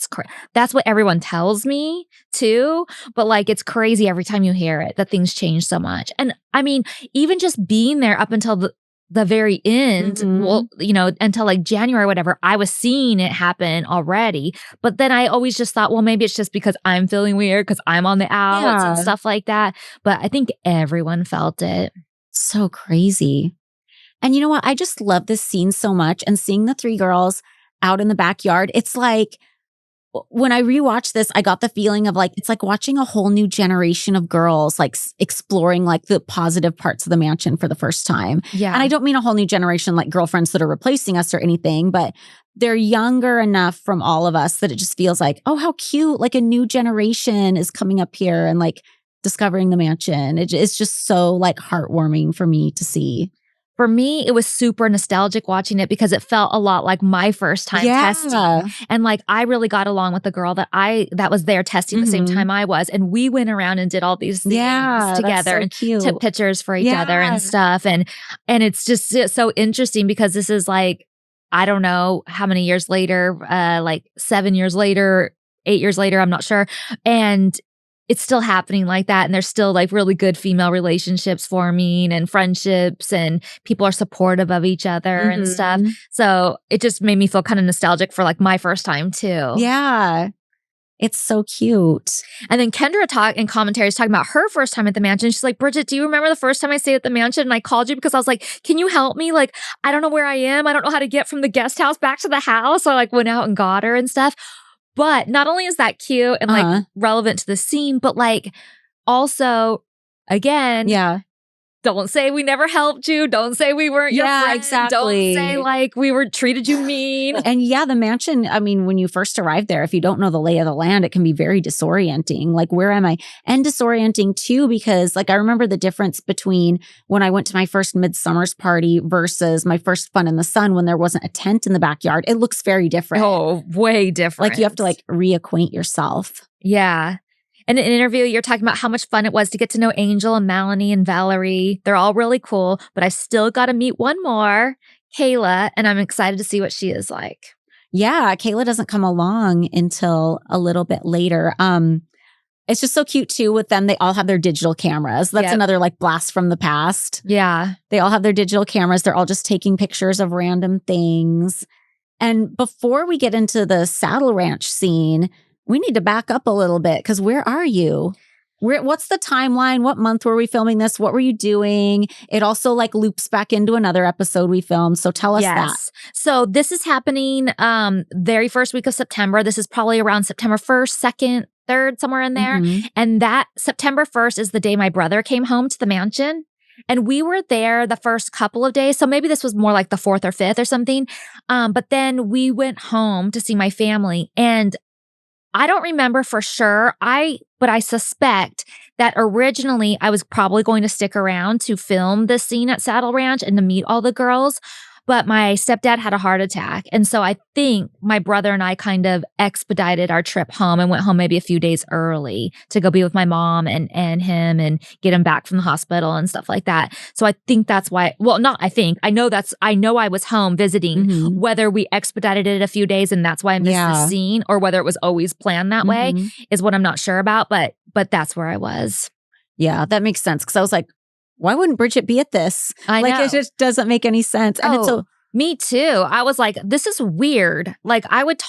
that's what everyone tells me too. But like, it's crazy every time you hear it that things change so much. And I mean, even just being there up until the very end, well, Mhm. until like January, whatever, I was seeing it happen already. But then I always just thought, well, maybe it's just because I'm feeling weird because I'm on the outs and Yeah. stuff like that. But I think everyone felt it. So crazy. And you know what? I just love this scene so much and seeing the 3 girls out in the backyard. It's like when I rewatched this, I got the feeling of like it's like watching a whole new generation of girls like exploring like the positive parts of the mansion for the first time. Yeah. And I don't mean a whole new generation like girlfriends that are replacing us or anything, but they're younger enough from all of us that it just feels like, oh, how cute. Like a new generation is coming up here and like discovering the mansion. It's just so like heartwarming for me to see. For me, it was super nostalgic watching it because it felt a lot like my first time testing. Yeah. And like I really got along with the girl that was there testing the same Mhm. time I was. And we went around and did all these things Yeah, that's together so and cute. took pictures for each other Yeah. and stuff. And it's just so interesting because this is like, I don't know how many years later, like 7 years later, 8 years later, I'm not sure. And it's still happening like that. And there's still like really good female relationships forming and friendships, and people are supportive of each other and stuff. Mhm. So it just made me feel kind of nostalgic for like my first time too. Yeah. It's so cute. And then Kendra in commentaries talking about her first time at the mansion. She's like, Bridget, do you remember the first time I stayed at the mansion? And I called you because I was like, can you help me? Like, I don't know where I am. I don't know how to get from the guest house back to the house. So I like went out and got her and stuff. But not only is that cute and like relevant to the scene, but like also, again, Yeah. don't say we never helped you. Don't say we weren't your Yeah, friend. exactly. Don't say like we were treated you mean. And yeah, the mansion, I mean, when you first arrive there, if you don't know the lay of the land, it can be very disorienting. Like, where am I? And disorienting too, because like I remember the difference between when I went to my first midsummer's party versus my first Fun in the Sun when there wasn't a tent in the backyard. It looks very different. Oh, way different. Like you have to like reacquaint yourself. Yeah. In an interview, you're talking about how much fun it was to get to know Angel and Melanie and Valerie. They're all really cool, but I still got to meet one more, Kayla, and I'm excited to see what she is like. Yeah, Kayla doesn't come along until a little bit later. It's just so cute too with them. They all have their digital cameras. That's another like blast from the past. Yeah. They all have their digital cameras. They're all just taking pictures of random things. And before we get into the Saddle Ranch scene, we need to back up a little bit because where are you? What's the timeline? What month were we filming this? What were you doing? It also like loops back into another episode we filmed. So tell us that. So this is happening very first week of September. This is probably around September 1st, 2nd, 3rd, somewhere in there. Mhm. And that September 1st is the day my brother came home to the mansion. And we were there the first couple of days. So maybe this was more like the 4th or 5th or something. But then we went home to see my family. And I don't remember for sure. But I suspect that originally I was probably going to stick around to film this scene at Saddle Ranch and to meet all the girls. But my stepdad had a heart attack. And so I think my brother and I kind of expedited our trip home and went home maybe a few days early to go be with my mom and him and get him back from the hospital and stuff like that. So I think that's why, well, not I think, I know I was home visiting. Mhm. Whether we expedited it a few days and that's why I missed the scene, or whether it was always planned that way is what I'm not sure about. But that's where I was. Yeah, that makes sense. Because I was like, why wouldn't Bridget be at this? I like, know. it just doesn't make any sense. And it's so me too. I was like, this is weird. Like, I would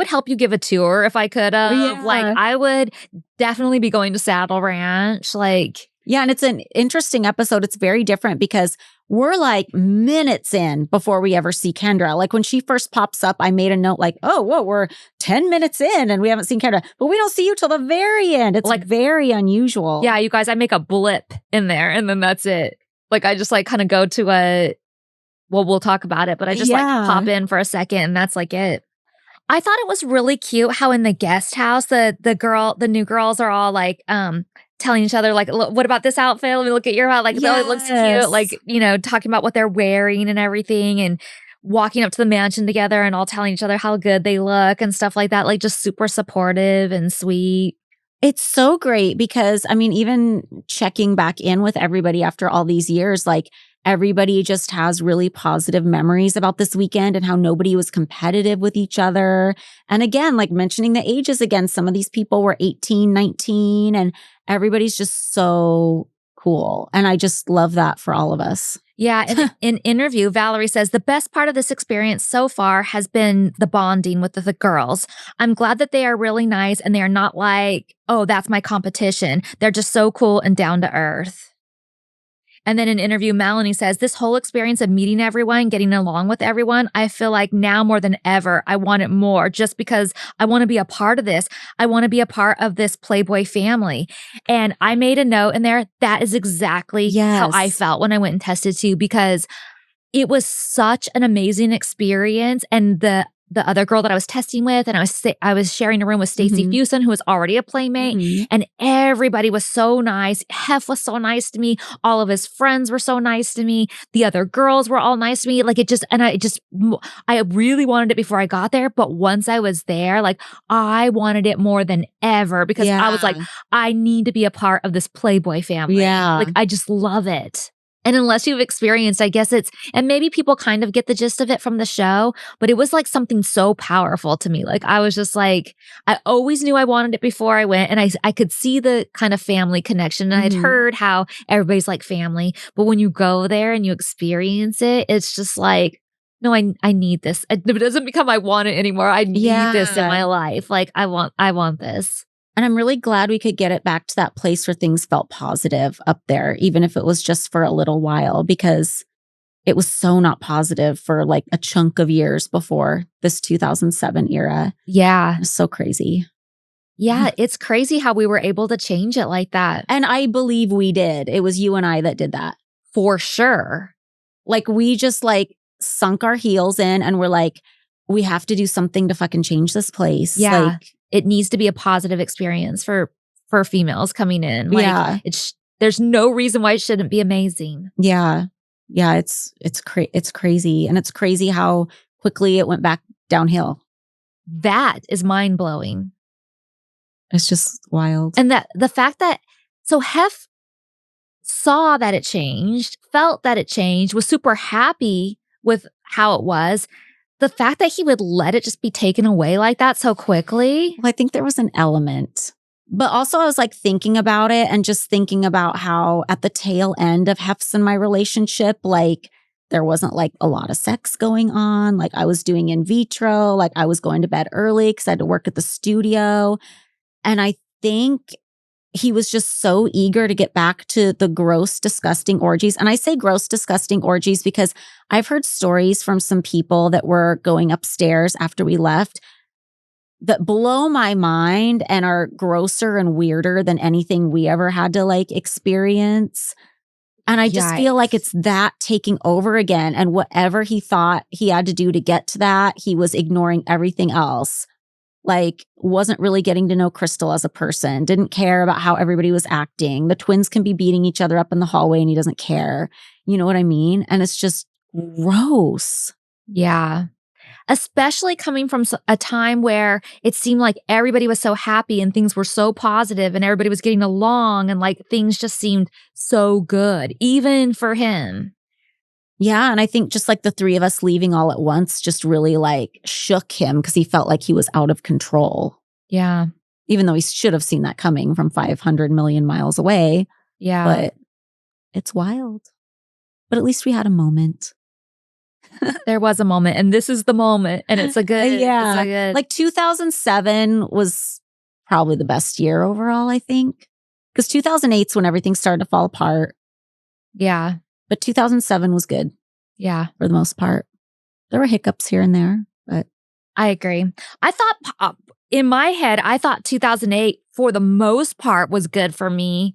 help you give a tour if I could have. Yeah. Like, I would definitely be going to Saddle Ranch. Like, yeah, and it's an interesting episode. It's very different because we're like minutes in before we ever see Kendra. Like when she first pops up, I made a note like, oh, whoa, we're 10 minutes in and we haven't seen Kendra. But we don't see you till the very end. It's like very unusual. Yeah, you guys, I make a blip in there and then that's it. Like I just like kind of go to we'll talk about it, but I just like pop in for a second and that's like it. I thought it was really cute how in the guest house, the new girls are all like, telling each other like, what about this outfit? Let me look at your outfit. Like, oh, it looks cute. Like, talking about what they're wearing and everything and walking up to the mansion together and all telling each other how good they look and stuff like that. Like just super supportive and sweet. It's so great because, I mean, even checking back in with everybody after all these years, like everybody just has really positive memories about this weekend and how nobody was competitive with each other. And again, like mentioning the ages again, some of these people were 18, 19, and everybody's just so cool. And I just love that for all of us. Yeah. In an interview, Valerie says, the best part of this experience so far has been the bonding with the girls. I'm glad that they are really nice and they are not like, oh, that's my competition. They're just so cool and down to earth. And then in an interview, Melanie says, this whole experience of meeting everyone, getting along with everyone, I feel like now more than ever, I want it more just because I want to be a part of this. I want to be a part of this Playboy family. And I made a note in there. That is exactly how I Yes. felt when I went and tested too, because it was such an amazing experience. And the other girl that I was testing with, and I was sharing a room with Stacey Mhm. Fuson, who was already a playmate, Mhm. and everybody was so nice. Hef was so nice to me. All of his friends were so nice to me. The other girls were all nice to me. Like I really wanted it before I got there, but once I was there, like I wanted it more than ever because I was like, Yeah. I need to be a part of this Playboy family. Yeah. Like I just love it. And unless you've experienced, I guess and maybe people kind of get the gist of it from the show, but it was like something so powerful to me. Like I was just like, I always knew I wanted it before I went, and I could see the kind of family connection. And I'd Mhm. heard how everybody's like family, but when you go there and you experience it, it's just like, no, I need this. It doesn't become I want it anymore. I need this in Yeah. my life. Like I want this. And I'm really glad we could get it back to that place where things felt positive up there, even if it was just for a little while, because it was so not positive for like a chunk of years before this 2007 era. Yeah. It's so crazy. Yeah. It's crazy how we were able to change it like that. And I believe we did. It was you and I that did that. For sure. Like we just like sunk our heels in and we're like, we have to do something to fucking change this place. Yeah. Like, it needs to be a positive experience for females coming in. Like yeah. there's no reason why it shouldn't be amazing. Yeah. Yeah. It's crazy. And it's crazy how quickly it went back downhill. That is mind blowing. It's just wild. And that the fact that so Hef saw that it changed, felt that it changed, was super happy with how it was. The fact that he would let it just be taken away like that so quickly. Well, I think there was an element. But also I was like thinking about it and just thinking about how at the tail end of Hef's and my relationship, like there wasn't like a lot of sex going on. Like I was doing in vitro, like I was going to bed early because I had to work at the studio. And I think he was just so eager to get back to the gross, disgusting orgies. And I say gross, disgusting orgies because I've heard stories from some people that were going upstairs after we left that blow my mind and are grosser and weirder than anything we ever had to like experience. And I just feel like it's that taking over again. And whatever he thought he had to do to get to that, he was ignoring everything else. Like, wasn't really getting to know Crystal as a person, didn't care about how everybody was acting. The twins can be beating each other up in the hallway and he doesn't care. You know what I mean? And it's just gross. Yeah. Especially coming from a time where it seemed like everybody was so happy and things were so positive and everybody was getting along and like things just seemed so good, even for him. Yeah. And I think just like the three of us leaving all at once just really like shook him because he felt like he was out of control. Yeah. Even though he should have seen that coming from 500 million miles away. Yeah. But it's wild. But at least we had a moment. There was a moment, and this is the moment, and it's a good, yeah. it's a good. Like 2007 was probably the best year overall, I think. Because 2008's when everything started to fall apart. Yeah. But 2007 was good. Yeah. For the most part. There were hiccups here and there, but. I agree. I thought, in my head, I thought 2008, for the most part, was good for me.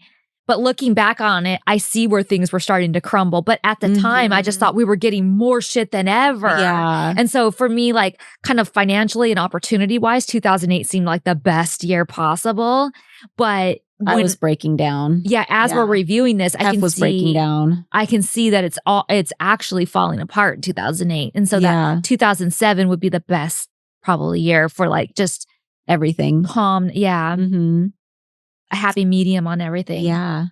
But looking back on it, I see where things were starting to crumble. But at the time, I just thought we were getting more shit than ever. Yeah. And so for me, like kind of financially and opportunity-wise, 2008 seemed like the best year possible. But I was breaking down. Yeah, as we're reviewing this, I can see breaking down. I can see that it's actually falling apart in 2008. And so that 2007 would be the best probably year for like just everything. Calm. Yeah. Mm-hmm. A happy medium on everything. Yeah.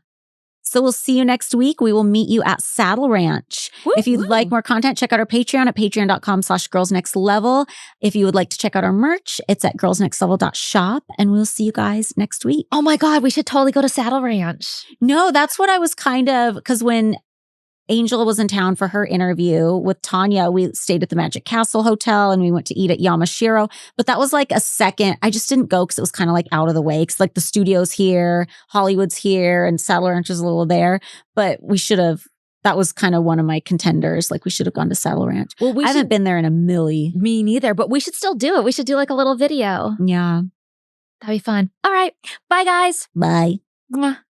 So we'll see you next week. We will meet you at Saddle Ranch. If you'd like more content, check out our Patreon at patreon.com/girlsnextlevel. If you would like to check out our merch, it's at girlsnextlevel.shop. And we'll see you guys next week. Oh my God, we should totally go to Saddle Ranch. No, that's what I was because when Angel was in town for her interview with Tanya, we stayed at the Magic Castle Hotel and we went to eat at Yamashiro. But that was like a second. I just didn't go because it was kind of like out of the way. Because like the studio's here, Hollywood's here, and Saddle Ranch is a little there. But we should have. That was kind of one of my contenders. Like we should have gone to Saddle Ranch. Well, I haven't been there in a milli. Me neither. But we should still do it. We should do like a little video. Yeah. That'd be fun. All right. Bye, guys. Bye. Mwah.